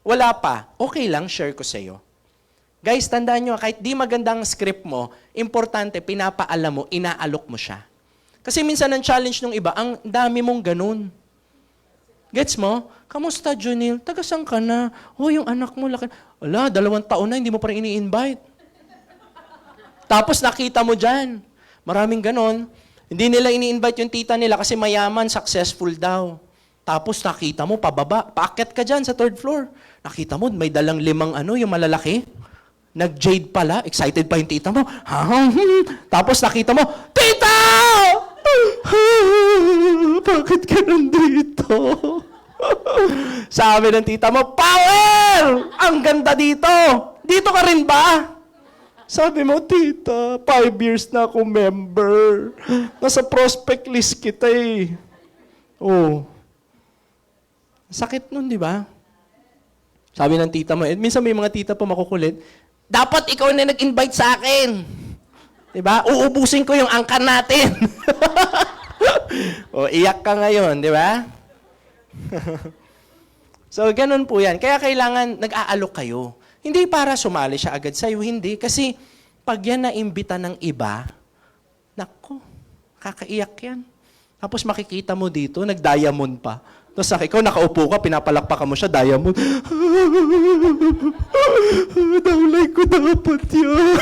Wala pa. Okay lang, share ko sa'yo. Guys, tandaan nyo, kahit di magandang script mo, importante, pinapaalam mo, inaalok mo siya. Kasi minsan ang challenge ng iba, ang dami mong ganun. Gets mo? Kamusta, Junil? Taga-saan ka na? Oh, yung anak mo laki. Wala, 2 taon na, hindi mo pa rin ini-invite. Tapos nakita mo dyan. Maraming ganun. Hindi nila ini-invite yung tita nila kasi mayaman, successful daw. Tapos nakita mo, pababa. Paakyat ka dyan sa 3rd floor. Nakita mo, may dalang 5 yung malalaki. Nag-jade pala. Excited pa yung tita mo. Tapos nakita mo, Tita! Bakit ka nandito? Sabi ng tita mo, Power! Ang ganda dito! Dito ka rin ba? Sabi mo, Tita, 5 years na ako member. Nasa prospect list kita eh. Oh. Sakit nun, di ba? Sabi ng tita mo, minsan may mga tita pa makukulit, dapat ikaw na nag-invite sa akin. Di ba? Uubusin ko yung angkan natin. O, iyak ka ngayon, di ba? So, ganun po yan. Kaya kailangan nag-aalok kayo. Hindi para sumali siya agad sa'yo, hindi. Kasi pag yan naimbita ng iba, naku, kakaiyak yan. Tapos makikita mo dito, nag-diamond pa. Tapos ikaw nakaupo ka, pinapalakpakan mo siya, diamond. Downline ko dapat yan.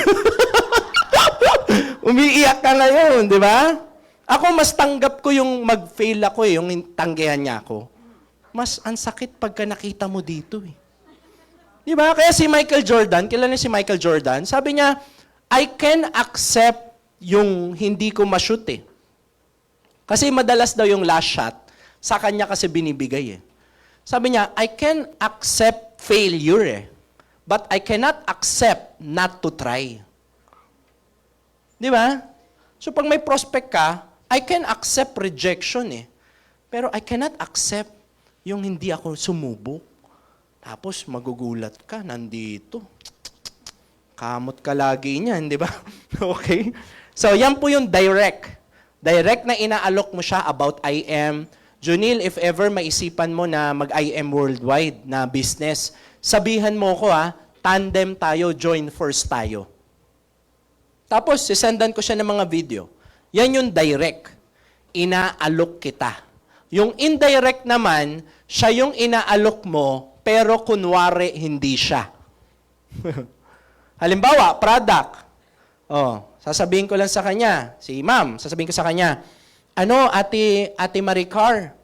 Umiiyak ka ngayon, di ba? Ako mas tanggap ko yung mag-fail ako yung tanggihan niya ako. Mas ang sakit pagka nakita mo dito eh. Di ba? Kaya si Michael Jordan, kilala niyo si Michael Jordan, sabi niya, I can accept yung hindi ko ma-shoot eh. Kasi madalas daw yung last shot, sa kanya kasi binibigay eh. Sabi niya, I can accept failure eh, but I cannot accept not to try. Di ba? So pag may prospect ka, I can accept rejection eh, pero I cannot accept yung hindi ako sumubok. Tapos magugulat ka, nandito. Kamot ka lagi niyan, di ba? Okay? So yan po yung direct. Direct na inaalok mo siya about IM. Junil, if ever maisipan mo na mag-IM worldwide na business, sabihan mo ko tandem tayo, join force tayo. Tapos, sisendan ko siya ng mga video. Yan yung direct. Inaalok kita. Yung indirect naman, siya yung inaalok mo, pero kunwari hindi siya. Halimbawa, product. Sasabihin ko lang sa kanya, si ma'am, sasabihin ko sa kanya, Ate Maricar,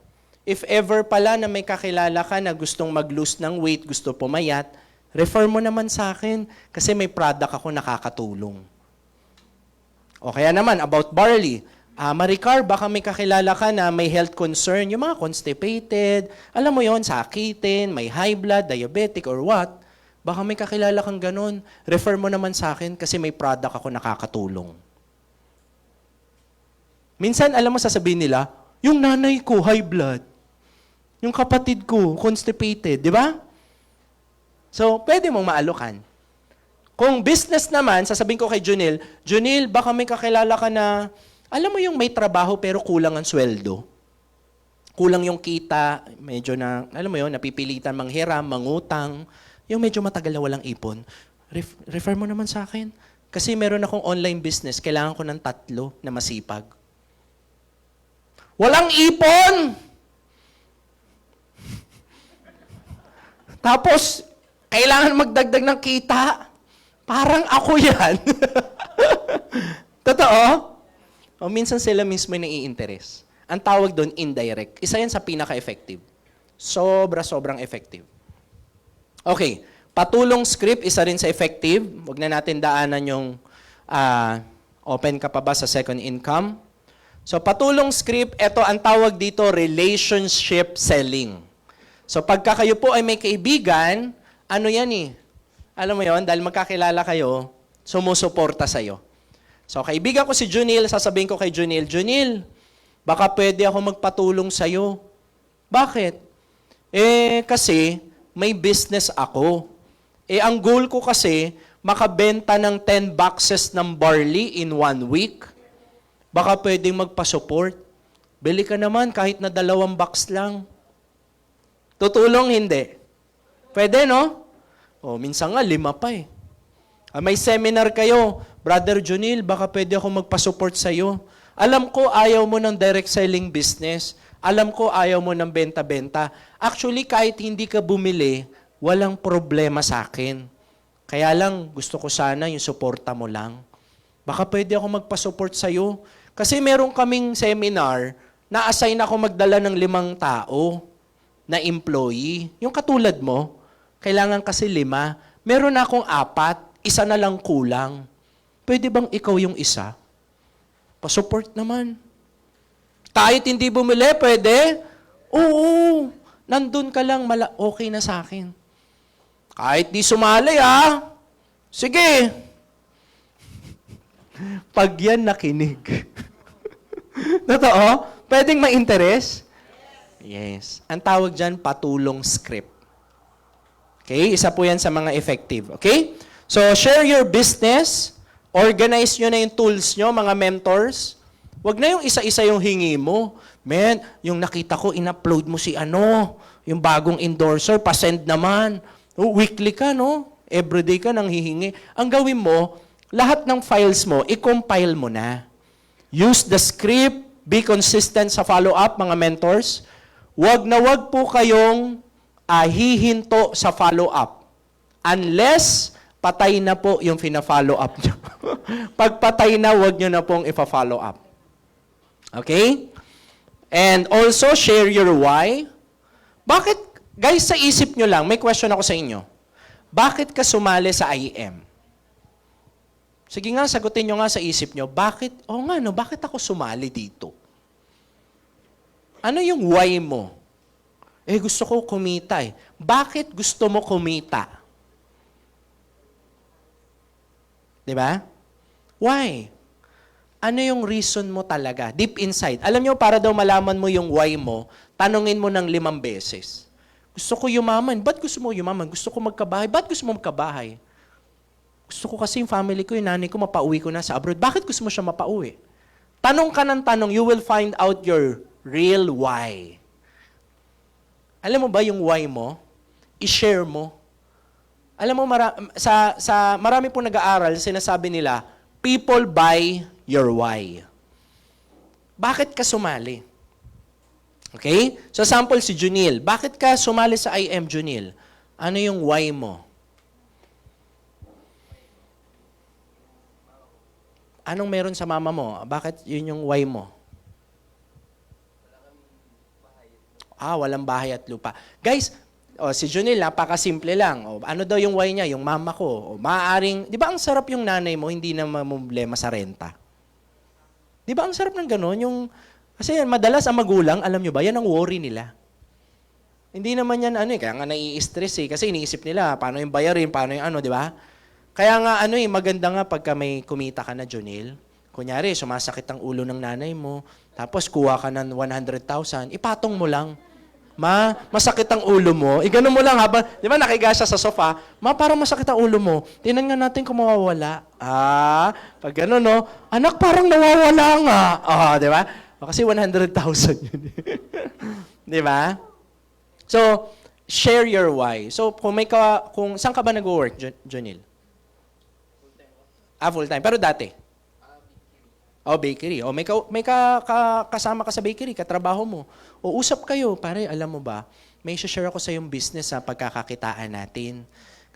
if ever pala na may kakilala ka na gustong mag-lose ng weight, gusto pumayat, refer mo naman sa akin kasi may product ako nakakatulong. O kaya naman, about barley. Maricar, baka may kakilala ka na may health concern, yung mga constipated, alam mo yon, sakitin, may high blood, diabetic, or what. Baka may kakilala kang ganun, refer mo naman sa akin kasi may product ako nakakatulong. Minsan, alam mo, sasabihin nila, yung nanay ko, high blood. Yung kapatid ko, constipated. Di ba? So, pwede mong maalokan. Kung business naman, sasabihin ko kay Junil, Junil, baka may kakilala ka na, alam mo yung may trabaho pero kulang ang sweldo. Kulang yung kita, medyo na, alam mo yun, napipilitan manghiram, mangutang, yung medyo matagal na walang ipon. Refer mo naman sa akin. Kasi meron akong online business, kailangan ko ng 3 na masipag. Walang ipon! Tapos, kailangan magdagdag ng kita. Parang ako yan. Totoo? O minsan sila mismo yung nai-interest. Ang tawag doon, indirect. Isa yan sa pinaka-effective. Sobrang effective. Okay. Patulong script, isa rin sa effective. Huwag na natin daanan yung open ka pa ba sa second income. So, patulong script, ito ang tawag dito, relationship selling. So, pagka kayo po ay may kaibigan, ano yan eh? Alam mo yon, dahil magkakilala kayo, sumusuporta sa'yo. So, kaibigan ko si Junil, sasabihin ko kay Junil, Junil, baka pwede ako magpatulong sa'yo. Bakit? Kasi may business ako. Ang goal ko kasi, makabenta ng 10 boxes ng barley in 1 week. Baka pwedeng magpa-support. Bili ka naman kahit na 2 box lang. Tutulong, hindi. Pwede, no? Minsan nga, 5 pa eh. May seminar kayo, Brother Junil, baka pwede ako magpasupport sa'yo. Alam ko ayaw mo ng direct selling business. Alam ko ayaw mo ng benta-benta. Actually, kahit hindi ka bumili, walang problema sa akin. Kaya lang, gusto ko sana yung suporta mo lang. Baka pwede ako magpasupport sa'yo. Kasi meron kaming seminar, na-assign ako magdala ng 5 tao na employee. Yung katulad mo, kailangan kasi 5. Meron akong 4, 1 na lang kulang. Pwede bang ikaw yung isa? Pasupport naman. Kahit hindi bumili, pwede? Oo. Nandun ka lang, okay na sa akin. Kahit di sumali, sige. Pag yan nakinig. Totoo? Pwedeng ma-interest? Yes. Ang tawag dyan, patulong script. Okay? Isa po yan sa mga effective. Okay? So, share your business. Organize nyo na yung tools nyo, mga mentors. Huwag na yung isa-isa yung hingi mo. Man, yung nakita ko, in-upload mo si yung bagong endorser, pasend naman. Weekly ka, no? Everyday ka nang hihingi. Ang gawin mo, lahat ng files mo, i-compile mo na. Use the script, be consistent sa follow-up, mga mentors. Huwag na huwag po kayong hihinto sa follow-up. Unless patay na po yung fina-follow up nyo. Pag patay na, huwag nyo na pong ipa-follow up. Okay? And also, share your why. Bakit, guys, sa isip nyo lang, may question ako sa inyo. Bakit ka sumali sa IEM? Sige nga, sagutin nyo nga sa isip nyo, bakit ako sumali dito? Ano yung why mo? Gusto ko kumita eh. Bakit gusto mo kumita? Diba? Why? Ano yung reason mo talaga? Deep inside. Alam nyo, para daw malaman mo yung why mo, tanungin mo ng 5 beses. Gusto ko yumaman. Ba't gusto mo yumaman? Gusto ko magkabahay. Ba't gusto mo magkabahay? Gusto ko kasi yung family ko, yung nanay ko, mapauwi ko na sa abroad. Bakit gusto mo siya mapauwi? Tanong ka ng tanong, you will find out your real why. Alam mo ba yung why mo? I-share mo. Alam mo, marami pong nag-aaral, sinasabi nila, people buy your why. Bakit ka sumali? Okay? So, sample si Junil. Bakit ka sumali sa IM, Junil? Ano yung why mo? Anong meron sa mama mo? Bakit yun yung why mo? Walang bahay at lupa. Guys, si Junil, napakasimple lang. Ano daw yung why niya? Yung mama ko. Maaaring, di ba ang sarap yung nanay mo, hindi na mamumblema sa renta? Di ba ang sarap ng gano'n? Kasi madalas ang magulang, alam nyo ba, yan ang worry nila. Hindi naman yan, kaya nga nai-stress kasi iniisip nila, paano yung bayarin, paano yung di ba? Kaya nga, maganda nga pagka may kumita ka na, Junil. Kunyari, sumasakit ang ulo ng nanay mo, tapos kuha ka ng 100,000, ipatong mo lang. Masakit ang ulo mo. Ganun mo lang habang, di ba nakiga siya sa sofa, parang masakit ang ulo mo. Tingnan nga natin kung mawawala. Pag gano'n, no? Anak, parang nawawala nga. Di ba? Kasi 100,000 yun. Di ba? So, share your why. So, kung saan ka ba nag-work, Junil? Full-time. Pero dati? Bakery. May kasama ka sa bakery, katrabaho mo. Usap kayo, pare, alam mo ba, may share ako sa yung business sa pagkakakitaan natin.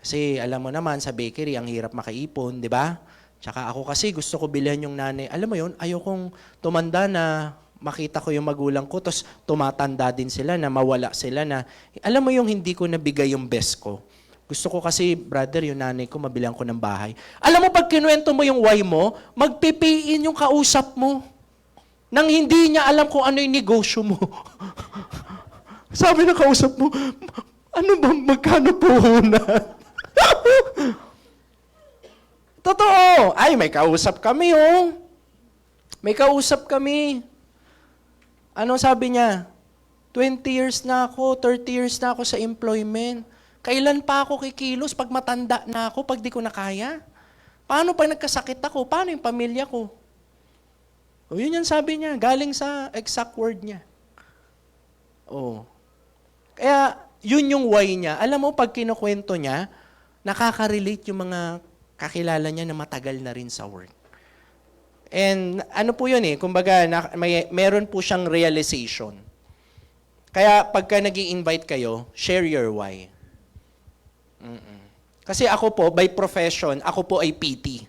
Kasi alam mo naman, sa bakery, ang hirap makaipon, di ba? Tsaka ako kasi gusto ko bilhan yung nanay. Alam mo yun, ayokong tumanda na makita ko yung magulang ko, tapos tumatanda din sila na mawala sila na, alam mo yung hindi ko nabigay yung best ko. Gusto ko kasi, brother, yung nanay ko, mabilang ko ng bahay. Alam mo, pag kinuwento mo yung why mo, magpipiin yung kausap mo. Nang hindi niya alam kung ano yung negosyo mo. Sabi ng kausap mo, ano ba, magkano puhunan? Totoo. May kausap kami, May kausap kami. Ano sabi niya? 20 years na ako, 30 years na ako sa employment. Kailan pa ako kikilos pag matanda na ako, pag di ko na kaya? Paano pag nagkasakit ako? Paano yung pamilya ko? Yun yung sabi niya, galing sa exact word niya. Kaya, yun yung why niya. Alam mo, pag kinukwento niya, nakaka-relate yung mga kakilala niya na matagal na rin sa work. And ano po yun kumbaga, meron po siyang realization. Kaya pagka nag-i-invite kayo, share your why. Kasi ako po, by profession, ako po ay PT.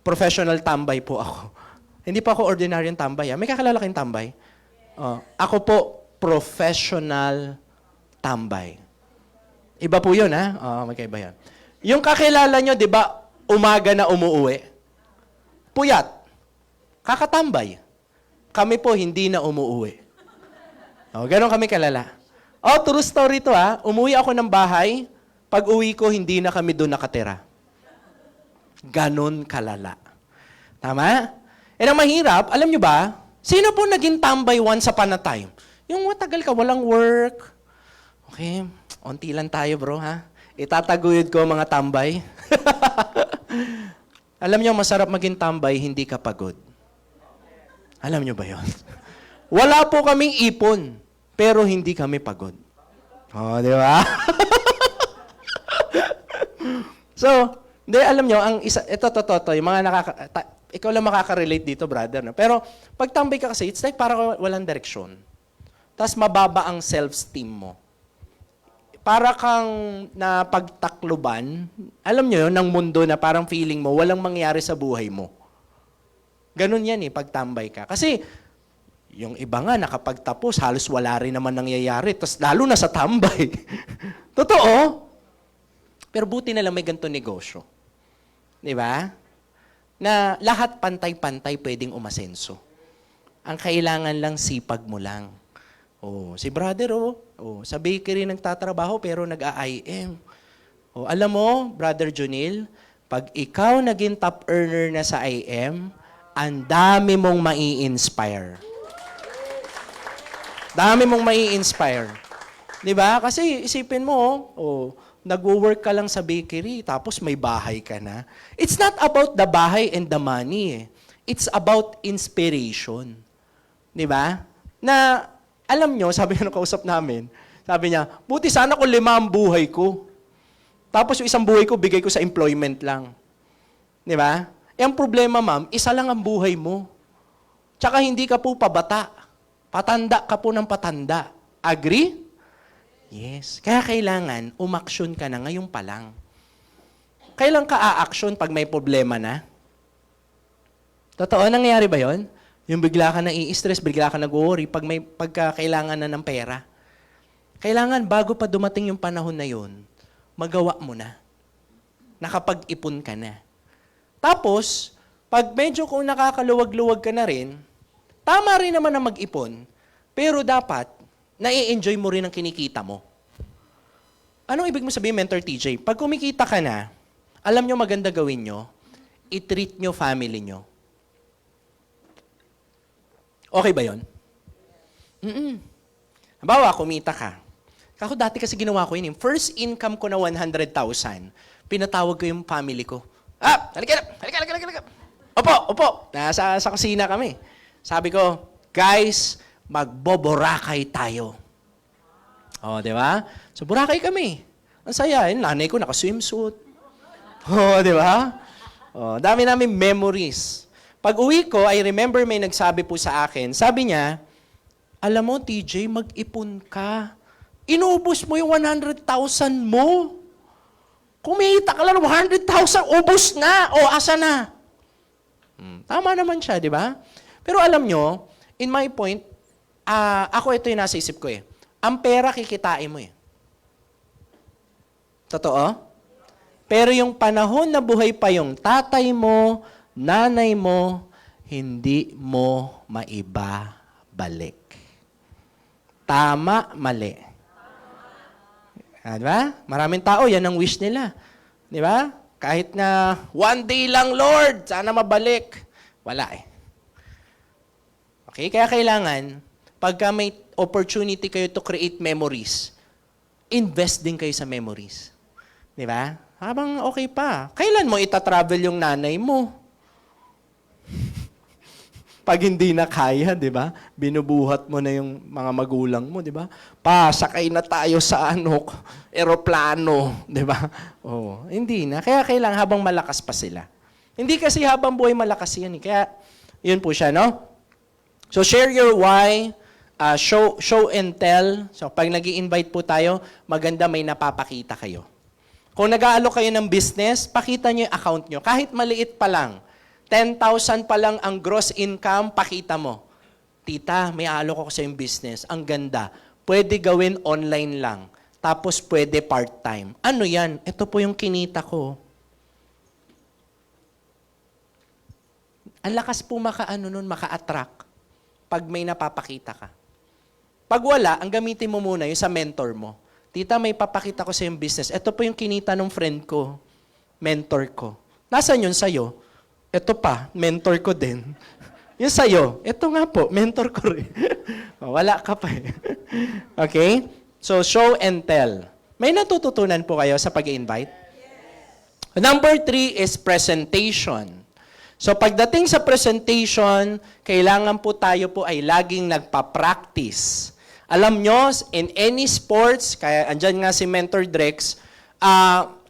Professional tambay po ako. Hindi pa ako ordinaryong tambay. May kakilala kayong tambay? Ako po, professional tambay. Iba po yun, ha? Magkaiba yan. Yung kakilala nyo, di ba, umaga na umuuwi? Puyat. Kakatambay. Kami po, hindi na umuuwi. Ganon kami kalala. True story to, ha? Umuwi ako ng bahay, pag uwi ko, hindi na kami doon nakatira. Ganon kalala. Tama? Ang mahirap, alam nyo ba, sino po naging tambay once upon a time? Yung matagal ka, walang work. Okay, onti lang tayo bro, ha? Itataguyod ko mga tambay. Alam nyo, masarap maging tambay, hindi ka pagod. Alam nyo ba yon? Wala po kaming ipon, pero hindi kami pagod. Di ba? So, hindi, alam nyo, ito, yung mga ikaw lang makaka-relate dito, brother. No? Pero, pag tambay ka kasi, it's like parang walang direksyon. Tapos mababa ang self-esteem mo. Para kang napagtakluban, alam nyo yun, ng mundo na parang feeling mo, walang mangyari sa buhay mo. Ganun yan pag tambay ka. Kasi, yung iba nga, nakapagtapos, halos wala rin naman nangyayari. Tapos lalo na sa tambay. Totoo. Pero buti na lang may ganito negosyo. Di ba? Na lahat pantay-pantay pwedeng umasenso. Ang kailangan lang sipag mo lang. Si brother, sa bakery nagtatrabaho pero nag-a-IM. Alam mo, brother Junil, pag ikaw naging top earner na sa IM, ang dami mong mai-inspire. Dami mong mai-inspire. Di ba? Kasi isipin mo, nagwo-work ka lang sa bakery, tapos may bahay ka na. It's not about the bahay and the money. It's about inspiration. Di ba? Na, alam nyo, sabi nga nung kausap namin, sabi niya, buti sana kung 5 ang buhay ko. Tapos yung isang buhay ko, bigay ko sa employment lang. Di ba? Ang problema, ma'am, isa lang ang buhay mo. Tsaka hindi ka po pabata. Patanda ka po ng patanda. Agree? Yes. Kaya kailangan, umaksyon ka na ngayon pa lang. Kailan ka a-action pag may problema na? Totoo, nangyayari ba yon? Yung bigla ka na i-stress, bigla ka nag-worry pagka kailangan na ng pera. Kailangan, bago pa dumating yung panahon na yon, magawa mo na. Nakapag-ipon ka na. Tapos, pag medyo kung nakakaluwag-luwag ka na rin, tama rin naman na mag-ipon, pero dapat, nai-enjoy mo rin ang kinikita mo. Anong ibig mo sabihin, Mentor TJ? Pag kumikita ka na, alam nyo maganda gawin nyo, i-treat nyo family nyo. Okay ba yun? Halimbawa, kumita ka. Ako dati kasi ginawa ko yun. First income ko na 100,000, pinatawag ko yung family ko. Halika. Opo. Nasa kusina kami. Sabi ko, guys, magboborakay tayo. Di ba? So, Boracay kami. Ang saya. Nanay ko naka-swimsuit. Di ba? Dami namin memories. Pag uwi ko, I remember may nagsabi po sa akin, sabi niya, alam mo, TJ, mag-ipon ka. Inubos mo yung 100,000 mo. Kumita ka lang 100,000, ubos na. Asa na? Tama naman siya, di ba? Pero alam nyo, in my point, ako ito yung nasa isip ko Ang pera kikitain mo Totoo? Pero yung panahon na buhay pa yung tatay mo, nanay mo, hindi mo maibabalik. Tama, mali. Diba? Maraming tao, yan ang wish nila. Diba? Kahit na, one day lang, Lord, sana mabalik. Wala Okay? Kaya kailangan, pagka may opportunity kayo to create memories, invest din kayo sa memories. Diba? Habang okay pa. Kailan mo itatravel yung nanay mo? Pag hindi na kaya, di ba? Binubuhat mo na yung mga magulang mo, di ba? Sakay na tayo sa eroplano, di ba? Oh, hindi na. Kaya kailangan habang malakas pa sila. Hindi kasi habang buhay malakas yan. Kaya, yun po siya, no? So, share your why. Show and tell. So, pag nag-i-invite po tayo, maganda may napapakita kayo. Kung nag-aalok kayo ng business, pakita nyo yung account nyo. Kahit maliit pa lang. 10,000 pa lang ang gross income, pakita mo. Tita, may aalok ako sa yung business. Ang ganda. Pwede gawin online lang. Tapos pwede part-time. Ano yan? Ito po yung kinita ko. Ang lakas po maka-attract pag may napapakita ka. Pag wala, ang gamitin mo muna yung sa mentor mo. Tita, may papakita ko sa yung business. Ito po yung kinita ng friend ko, mentor ko. Nasaan yun sa'yo? Ito pa, mentor ko din. Yung sa'yo, ito nga po, mentor ko rin. Wala ka pa eh. Okay? So, show and tell. May natututunan po kayo sa pag-invite? Yes. Number 3 is presentation. So, pagdating sa presentation, kailangan po tayo po ay laging nagpa-practice. Alam nyo, in any sports, kaya andyan nga si Mentor Drex,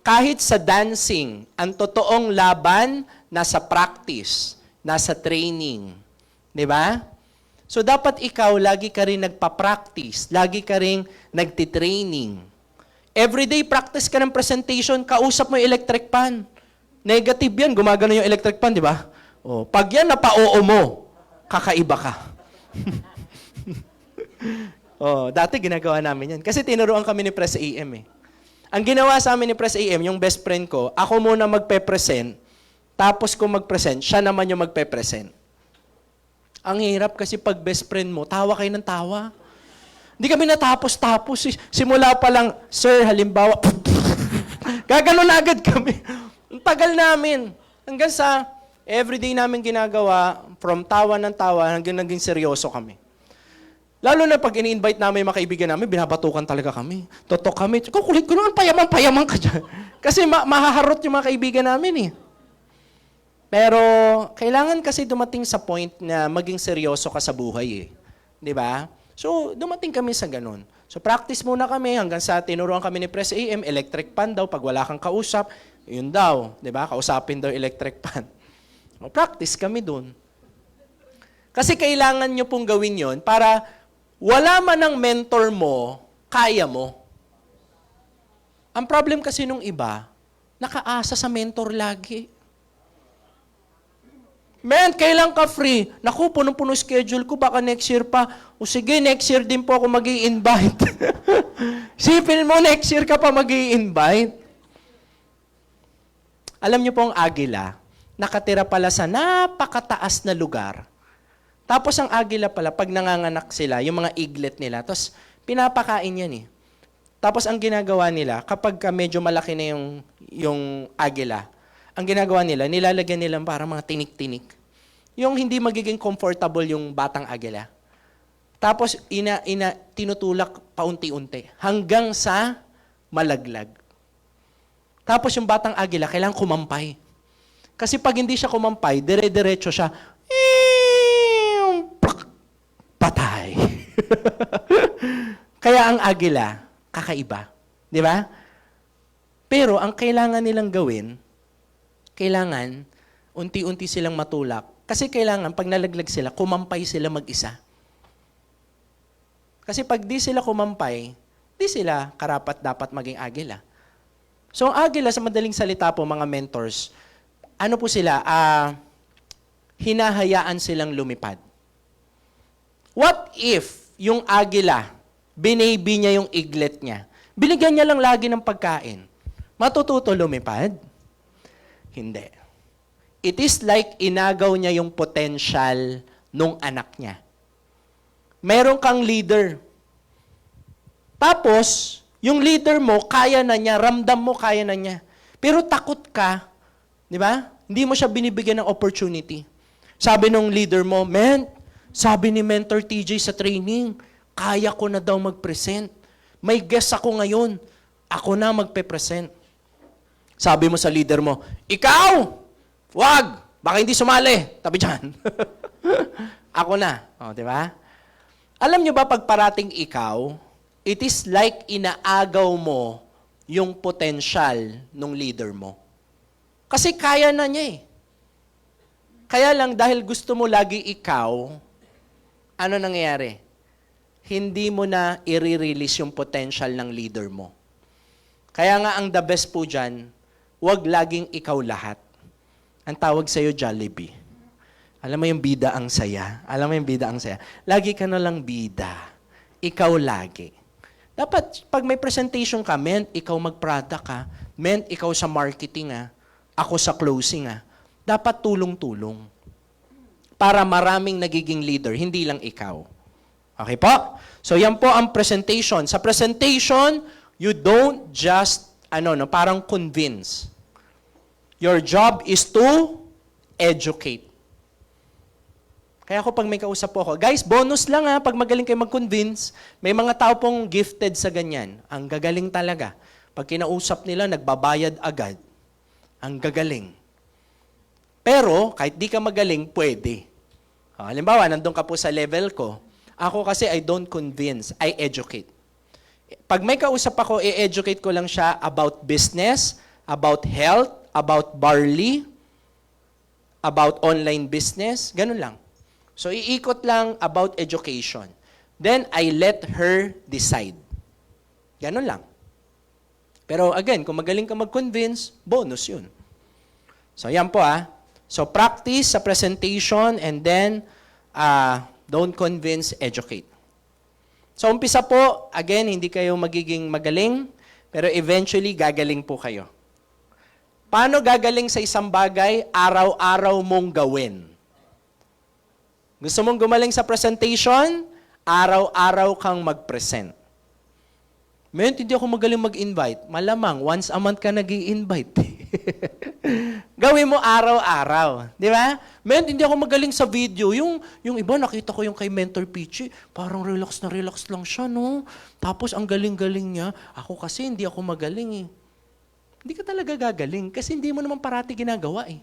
kahit sa dancing, ang totoong laban, nasa practice, nasa training. Di ba? So, dapat ikaw, lagi ka rin nagpa-practice, lagi ka rin nagtitraining. Everyday practice ka ng presentation, kausap mo yung electric pan. Negative yan, gumagano yung electric pan, di ba? O, pag yan napa-oo mo, kakaiba ka. Dati ginagawa namin yan. Kasi tinuruan kami ni Press AM eh. Ang ginawa sa amin ni Press AM, yung best friend ko, ako muna magpe-present, tapos kung mag-present, siya naman yung magpe-present. Ang hirap kasi pag best friend mo, tawa kayo ng tawa. Hindi kami natapos-tapos. Simula pa lang, sir, halimbawa, gaganon na agad kami. Ang tagal namin. Hanggang sa everyday namin ginagawa, from tawa ng tawa, hanggang naging seryoso kami. Lalo na pag ini-invite namin yung mga kaibigan namin, binabatukan talaga kami. Totok kami. Kukulit ko naman, payaman ka dyan. Kasi mahaharot yung mga kaibigan namin eh. Pero kailangan kasi dumating sa point na maging seryoso ka sa buhay eh. Di ba? So, dumating kami sa ganun. So, practice muna kami hanggang sa tinuruan kami ni Press AM, electric pan daw, pag wala kang kausap, yun daw. Di ba? Kausapin daw electric pan. O, practice kami dun. Kasi kailangan nyo pong gawin yon para wala man ang mentor mo, kaya mo. Ang problem kasi nung iba, nakaasa sa mentor lagi. Man, kailan ka free? Naku, punong-puno schedule ko, baka next year pa. O sige, next year din po ako mag-i-invite. Sipin mo, next year ka pa mag-i-invite. Alam niyo po ang agila, nakatira pala sa napakataas na lugar. Tapos ang agila pala, pag nanganganak sila, yung mga eaglet nila, tapos pinapakain yan eh. Tapos ang ginagawa nila, kapag medyo malaki na yung agila, ang ginagawa nila, nilalagyan nila parang mga tinik-tinik. Yung hindi magiging comfortable yung batang agila. Tapos tinutulak paunti-unti hanggang sa malaglag. Tapos yung batang agila, kailangan kumampay. Kasi pag hindi siya kumampay, dire-diretso siya, patay. Kaya ang agila, kakaiba. Di ba? Pero ang kailangan nilang gawin, kailangan unti-unti silang matulak. Kasi kailangan, pag nalaglag sila, kumampay sila mag-isa. Kasi pag di sila kumampay, di sila karapat dapat maging agila. So ang agila, sa madaling salita po, mga mentors, ano po sila? Hinahayaan silang lumipad. What if yung agila, binaby niya yung eaglet niya? Binigyan niya lang lagi ng pagkain. Matututo lumipad? Hindi. It is like inagaw niya yung potential nung anak niya. Meron kang leader. Tapos, yung leader mo, kaya na niya, ramdam mo, kaya na niya. Pero takot ka, di ba? Hindi mo siya binibigyan ng opportunity. Sabi nung leader mo, man, sabi ni Mentor TJ sa training, kaya ko na daw mag-present. May guest ako ngayon. Ako na magpe-present. Sabi mo sa leader mo, ikaw! Wag! Baka hindi sumali. Tabi dyan. Ako na. O, di ba? Alam nyo ba, pag parating ikaw, it is like inaagaw mo yung potential ng leader mo. Kasi kaya na niya eh. Kaya lang, dahil gusto mo lagi ikaw, ano nangyayari? Hindi mo na i-release yung potential ng leader mo. Kaya nga ang the best po dyan, huwag laging ikaw lahat. Ang tawag sa'yo, Jollibee. Alam mo yung bida ang saya. Alam mo yung bida ang saya. Lagi ka na lang bida. Ikaw lagi. Dapat, pag may presentation ka, meant ikaw mag-product ka, meant ikaw sa marketing ako sa closing dapat tulong-tulong. Para maraming nagiging leader, hindi lang ikaw. Okay po? So yan po ang presentation. Sa presentation, you don't just, parang convince. Your job is to educate. Kaya ako pag may kausap po ako, guys, bonus lang pag magaling kayo mag-convince, may mga tao pong gifted sa ganyan. Ang gagaling talaga. Pag kinausap nila, nagbabayad agad. Ang gagaling. Pero, kahit di ka magaling, pwede. Halimbawa, nandun ka po sa level ko. Ako kasi, I don't convince, I educate. Pag may kausap ako, i-educate ko lang siya about business, about health, about barley, about online business, ganun lang. So, iikot lang about education. Then, I let her decide. Ganon lang. Pero again, kung magaling ka mag-convince, bonus yun. So, yan po So, practice sa presentation and then, don't convince, educate. So, umpisa po, again, hindi kayo magiging magaling, pero eventually, gagaling po kayo. Paano gagaling sa isang bagay? Araw-araw mong gawin. Gusto mong gumaling sa presentation? Araw-araw kang mag-present. Ment, hindi ako magaling mag-invite. Malamang, once a month ka nag-i-invite. Gawin mo araw-araw. Di ba? Ment, hindi ako magaling sa video. Yung iba, nakita ko yung kay Mentor Pichi, parang relax na relax lang siya, no? Tapos, ang galing-galing niya. Ako kasi, hindi ako magaling eh. Hindi ka talaga gagaling kasi hindi mo naman parati ginagawa eh.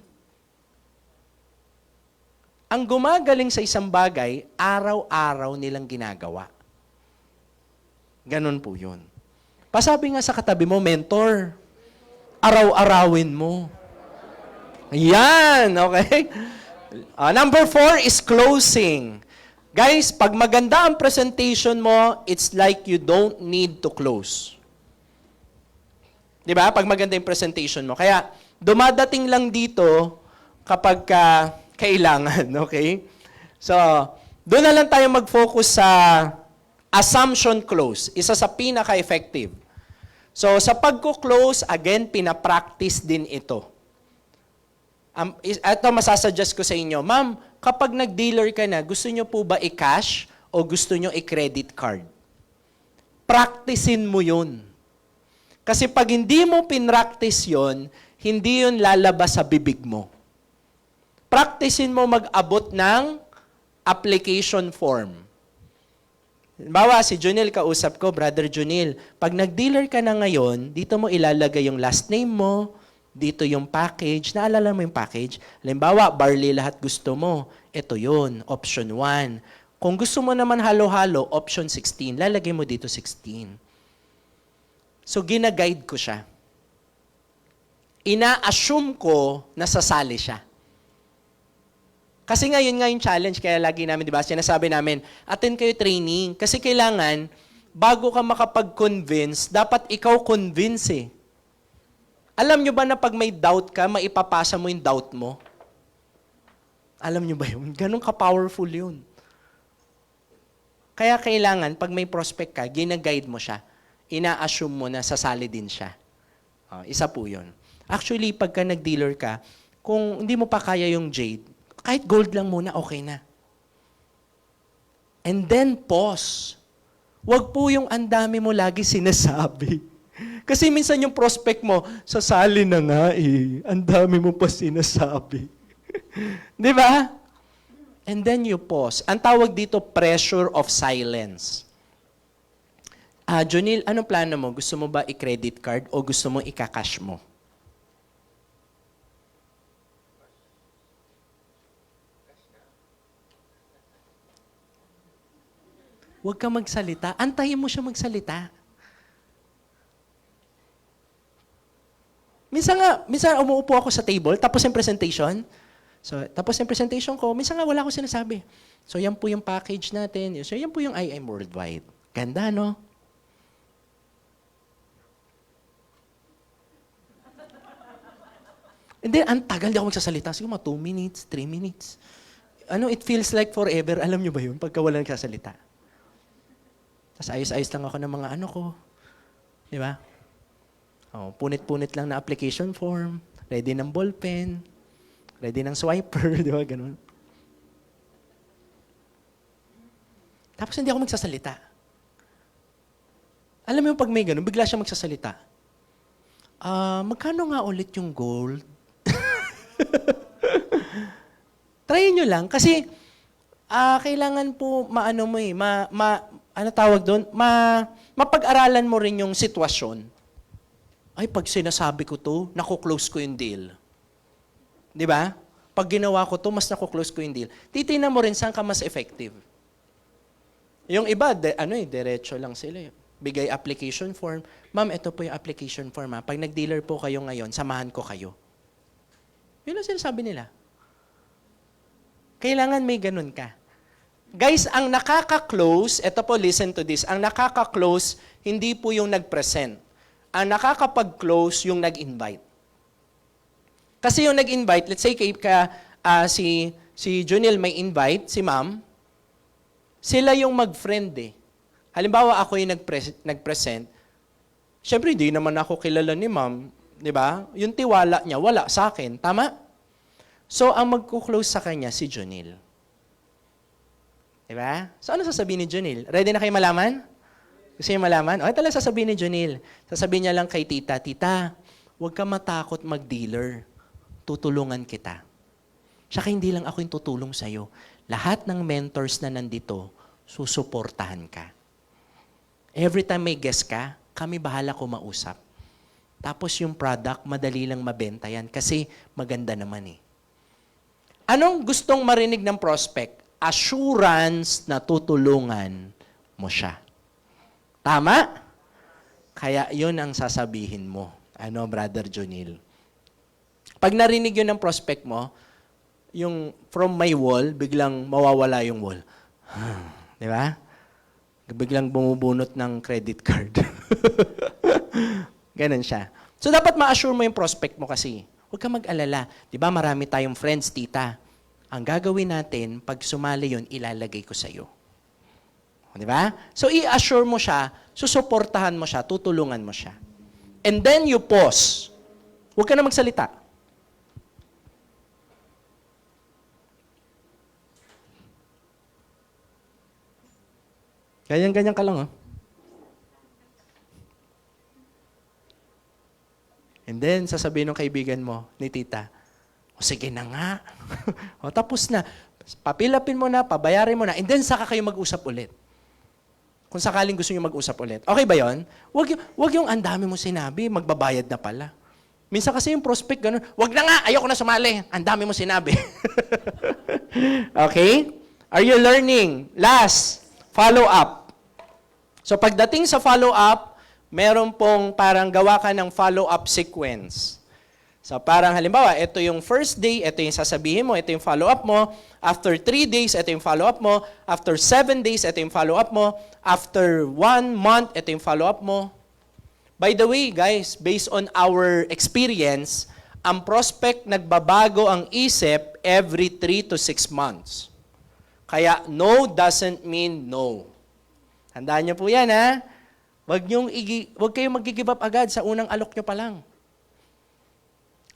Ang gumagaling sa isang bagay, araw-araw nilang ginagawa. Ganon po yun. Pasabi nga sa katabi mo, mentor, araw-arawin mo. Yan, okay? Number 4 is closing. Guys, pag maganda ang presentation mo, it's like you don't need to close. Di ba? Pag maganda yung presentation mo. Kaya, dumadating lang dito kapag kailangan, okay? So, doon na lang tayo mag-focus sa assumption close. Isa sa pinaka-effective. So, sa pagko-close, again, pinapractice din ito. Ito masasuggest ko sa inyo, ma'am, kapag nag-dealer ka na, gusto nyo po ba i-cash o gusto nyo i-credit card? Practicein mo yun. Kasi pag hindi mo pinractice yun, hindi yun lalabas sa bibig mo. Practicein mo mag-abot ng application form. Bawa, si Junil kausap ko, Brother Junil, pag nag-dealer ka na ngayon, dito mo ilalagay yung last name mo, dito yung package, naalala mo yung package? Halimbawa, barley lahat gusto mo, ito yun, option 1. Kung gusto mo naman halo-halo, option 16, lalagay mo dito 16. So, gina-guide ko siya. Ina-assume ko na sasali siya. Kasi nga, yun nga yung challenge. Kaya lagi namin, di ba, sinasabi namin, attend kayo training. Kasi kailangan, bago ka makapag-convince, dapat ikaw convince eh. Alam nyo ba na pag may doubt ka, maipapasa mo yung doubt mo? Alam nyo ba yun? Ganun ka-powerful yun. Kaya kailangan, pag may prospect ka, gina-guide mo siya. Ina-assume mo na sasali din siya. Isa po yun. Actually, pagka nag-dealer ka, kung hindi mo pa kaya yung jade, kahit gold lang muna, okay na. And then, pause. Huwag po yung andami mo lagi sinasabi. Kasi minsan yung prospect mo, sasali na nga eh. Andami mo pa sinasabi. Di ba? And then you pause. Ang tawag dito, pressure of silence. Junil, anong plano mo? Gusto mo ba i-credit card o gusto mo i-cash mo? Huwag ka magsalita. Antayin mo siya magsalita. Minsan umuupo ako sa table, tapos yung presentation. Tapos yung presentation ko, minsan nga wala akong sinasabi. So, yan po yung package natin. So, yan po yung IM Worldwide. Ganda, no? And then, ang tagal di ako magsasalita. Siguro mga 2 minutes, 3 minutes. It feels like forever. Alam nyo ba yun? Pagka wala nagsasalita. Tapos ayos-ayos lang ako ng mga ko. Di ba? Punit-punit lang na application form. Ready ng ballpen. Ready ng swiper. Di ba? Ganun. Tapos hindi ako magsasalita. Alam mo yung pag may ganun, bigla siya magsasalita. Magkano nga ulit yung gold? Try nyo lang. Kasi, kailangan po, mapag-aralan mo rin yung sitwasyon. Ay, pag sinasabi ko to, nakuklose ko yung deal. Di ba? Pag ginawa ko to, mas nakuklose ko yung deal. Titingnan mo rin saan ka mas effective. Yung iba, diretso lang sila. Bigay application form. Ma'am, ito po yung application form. Pag nag-dealer po kayo ngayon, samahan ko kayo. Yun ang sinasabi nila. Kailangan may ganun ka. Guys, ang nakaka-close, ito po, listen to this, ang nakaka-close, hindi po yung nag-present. Ang nakakapag-close, yung nag-invite. Kasi yung nag-invite, let's say si Junel may invite, si ma'am, sila yung mag-friend eh. Halimbawa, ako yung nag-present, syempre, hindi naman ako kilala ni ma'am, di ba? Yung tiwala niya, wala sa akin. Tama? So, ang magkuklose sa kanya, si Junel. Di ba? So, ano sasabihin ni Junel? Ready na kayo malaman? Gusto niyo malaman? O, ito lang sasabihin ni Junel. Sasabihin niya lang kay tita, Tita, huwag ka matakot mag-dealer. Tutulungan kita. Tsaka hindi lang ako yung tutulong sa'yo. Lahat ng mentors na nandito, susuportahan ka. Every time may guest ka, kami bahala kumausap. Tapos yung product, madali lang mabenta yan kasi maganda naman eh. Anong gustong marinig ng prospect? Assurance na tutulungan mo siya. Tama? Kaya yun ang sasabihin mo. Brother Junil? Pag narinig yun ng prospect mo, yung from my wall, biglang mawawala yung wall. Di ba? Biglang bumubunot ng credit card. Ganon siya. So, dapat ma-assure mo yung prospect mo kasi. Huwag ka mag-alala. Di ba, marami tayong friends, tita. Ang gagawin natin, pag sumali yun, ilalagay ko sa'yo. Di ba? So, i-assure mo siya, susuportahan mo siya, tutulungan mo siya. And then you pause. Huwag ka na magsalita. Ganyan-ganyan ka lang, oh. And then, sasabihin ng kaibigan mo, ni tita, o sige na nga. O tapos na. Papilapin mo na, pabayarin mo na, and then saka kayo mag-usap ulit. Kung sakaling gusto nyo mag-usap ulit. Okay ba yon? Wag yung ang dami mo sinabi, magbabayad na pala. Minsan kasi yung prospect, ganun, wag na nga, ayoko na sumali. Ang dami mo sinabi. Okay? Are you learning? Last, follow-up. So pagdating sa follow-up, meron pong parang gawa ka ng follow-up sequence. So parang halimbawa, ito yung first day, ito yung sasabihin mo, ito yung follow-up mo. After 3 days, ito yung follow-up mo. After 7 days, ito yung follow-up mo. After 1 month, ito yung follow-up mo. By the way, guys, based on our experience, ang prospect nagbabago ang isip every 3 to 6 months. Kaya no doesn't mean no. Handaan niyo po yan, ha? Huwag kayong mag-give up agad sa unang alok nyo pa lang.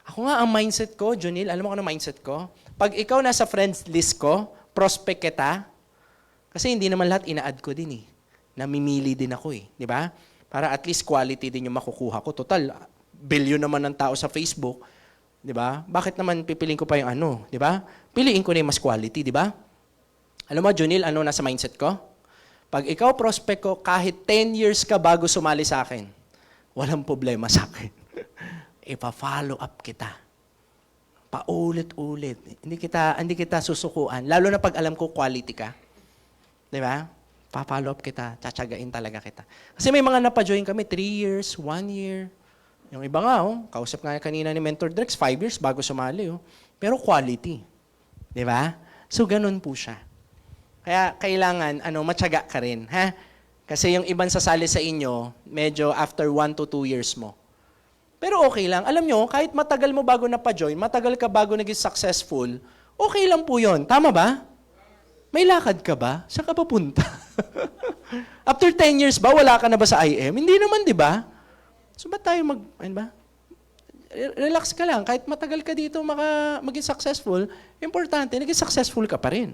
Ako nga, ang mindset ko, Junil, alam mo kung ano mindset ko? Pag ikaw nasa friends list ko, prospect kita, kasi hindi naman lahat ina-add ko din eh. Namimili din ako eh. Di ba? Para at least quality din yung makukuha ko. Total, billion naman ng tao sa Facebook. Di ba? Bakit naman pipiliin ko pa yung ano? Di ba? Piliin ko na yung mas quality, di ba? Alam mo, Junil, ano nasa mindset ko? Pag ikaw prospect ko, kahit 10 years ka bago sumali sa akin, walang problema sa akin. Ipa-follow up kita. Paulit-ulit. Hindi kita susukuan. Lalo na pag alam ko quality ka. Di ba? Pa-follow up kita, tsatsagain talaga kita. Kasi may mga napajoin kami, 3 years, 1 year. Yung iba nga, kausap nga kanina ni Mentor Drex, 5 years bago sumali. Pero quality. Di ba? So, ganun po siya. Kaya kailangan, matyaga ka rin. Ha? Kasi yung ibang sasali sa inyo, medyo after 1 to 2 years mo. Pero okay lang. Alam nyo, kahit matagal mo bago napajoin, matagal ka bago naging successful, okay lang po yun. Tama ba? May lakad ka ba? Saan ka papunta? After 10 years ba, wala ka na ba sa IM? Hindi naman, di ba? So, ba't tayo relax ka lang. Kahit matagal ka dito maging successful, importante, naging successful ka pa rin.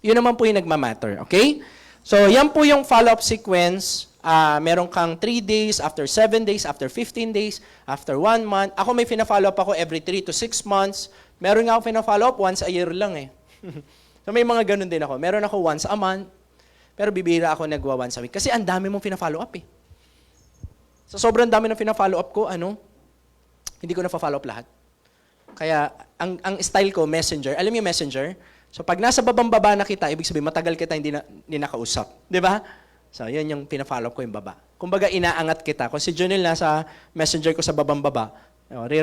Yun naman po yung nagmamatter. Okay? So, yan po yung follow-up sequence. Meron kang 3 days, after 7 days, after 15 days, after 1 month. Ako may fina-follow up ako every 3 to 6 months. Meron nga ako fina-follow up once a year lang eh. So may mga ganun din ako. Meron ako once a month, pero bibira ako nagwa once a week. Kasi ang dami mong fina-follow up eh. So sobrang dami ng fina-follow up ko, hindi ko na-follow up lahat. Kaya ang style ko, messenger. Alam mo yung messenger? So pag nasa babang-baba na kita, ibig sabihin matagal kita hindi nakausap. Di ba? So yun yung fina-follow up ko yung baba. Kumbaga inaangat kita. Kung si Junil nasa messenger ko sa babang-baba,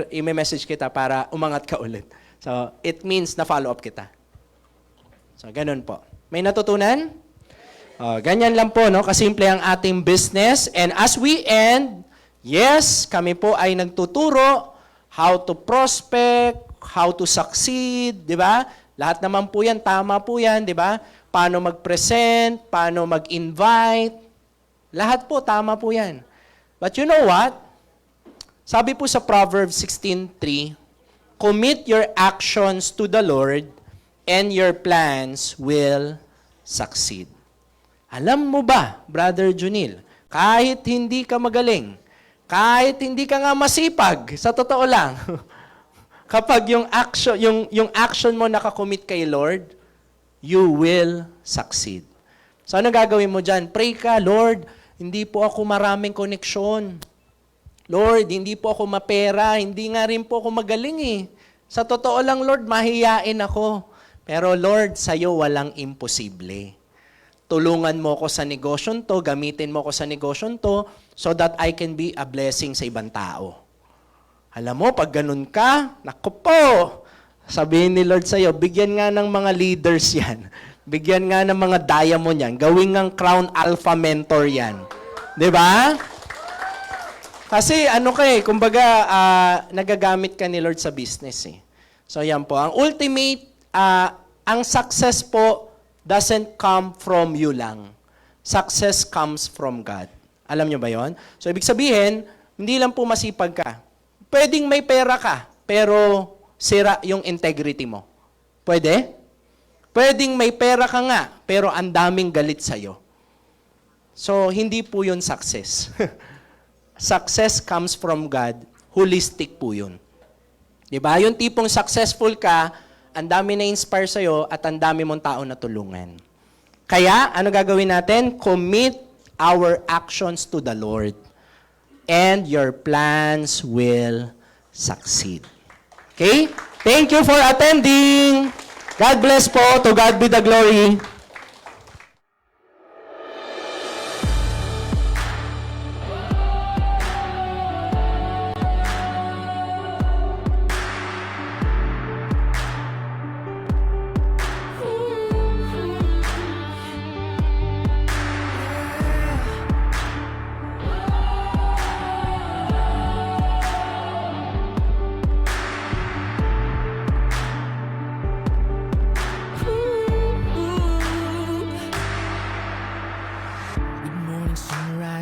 i-message kita para umangat ka ulit. So it means na-follow up kita. So, ganun po. May natutunan? Ganyan lang po, no? Kasimple ang ating business. And as we end, yes, kami po ay nagtuturo how to prospect, how to succeed, di ba? Lahat naman po yan, tama po yan, di ba? Paano mag-present, paano mag-invite. Lahat po, tama po yan. But you know what? Sabi po sa Proverbs 16:3, commit your actions to the Lord, and your plans will succeed. Alam mo ba, Brother Junil, kahit hindi ka magaling, kahit hindi ka nga masipag, sa totoo lang, kapag yung action mo nakakommit kay Lord, you will succeed. So ano gagawin mo dyan? Pray ka, Lord, hindi po ako maraming koneksyon. Lord, hindi po ako mapera, hindi nga rin po ako magaling eh. Sa totoo lang, Lord, mahiyain ako. Pero Lord, sa'yo walang imposible. Tulungan mo ko sa negosyon to, gamitin mo ko sa negosyon to, so that I can be a blessing sa ibang tao. Alam mo, pag ganun ka, naku po, sabihin ni Lord sa'yo, bigyan nga ng mga leaders yan. Bigyan nga ng mga diamond yan. Gawin ng Crown Alpha Mentor yan. Diba? Kasi kumbaga, nagagamit ka ni Lord sa business eh. So yan po. Ang ultimate, ang success po doesn't come from you lang. Success comes from God. Alam nyo ba yon? So, ibig sabihin, hindi lang po masipag ka. Pwedeng may pera ka, pero sira yung integrity mo. Pwede? Pwedeng may pera ka nga, pero ang daming galit sa'yo. So, hindi po yun success. Success comes from God. Holistic po yun. Diba? Yung tipong successful ka, ang dami na inspire sa'yo at ang dami mong tao na tulungan. Kaya, ano gagawin natin? Commit our actions to the Lord and your plans will succeed. Okay? Thank you for attending. God bless po. To God be the glory.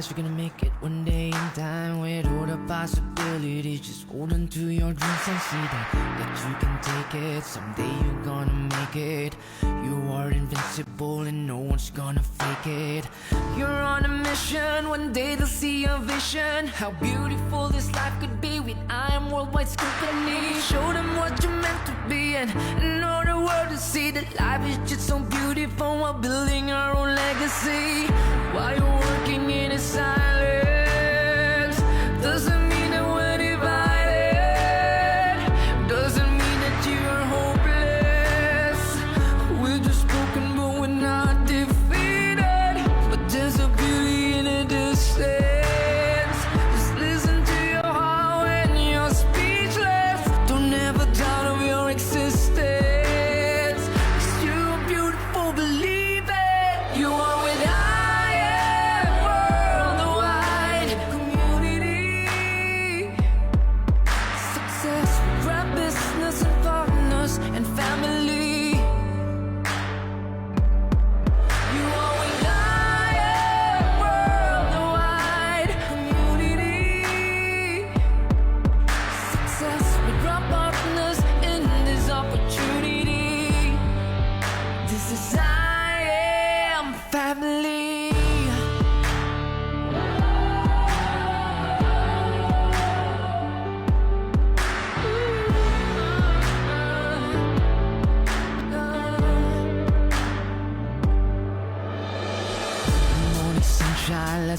You're gonna make it one day in time with all the possibilities. Just hold on to your dreams and see that you can take it. Someday you're gonna make it. You are invincible and no one's gonna fake it. You're on a mission, one day they'll see your vision. How beautiful this life could be with I Am Worldwide's company. Show them what you're meant to be and all the world to see that life is just so beautiful while building our own legacy. While you're working in a silence, doesn't mean that we're divided. Doesn't mean that you're hopeless. We're just broken, but we're not defeated.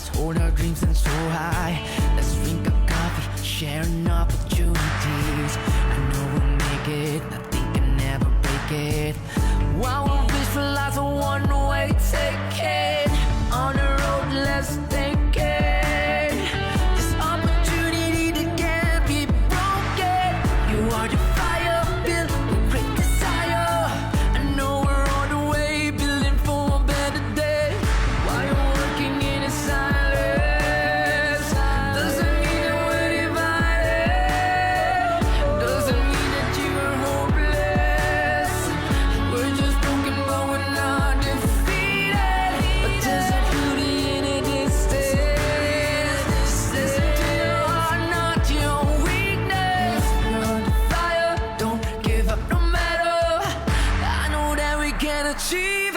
let's hold our dreams and so high. Let's drink a coffee, sharing opportunities. I know we'll make it, nothing can ever break it. While we wish for life's a one-way ticket, on the road, let's take it. This opportunity that can't be broken. You are the fire, built with great desire. I know we're on the way, building for a better day. While you're working in silence, doesn't mean that we're divided. Doesn't mean that you are hopeless. We're just broken, but we're not defeated. But there's a beauty in a distance. Listen to your heart, not your weakness. You're on the fire, don't give up no matter. I know that we can achieve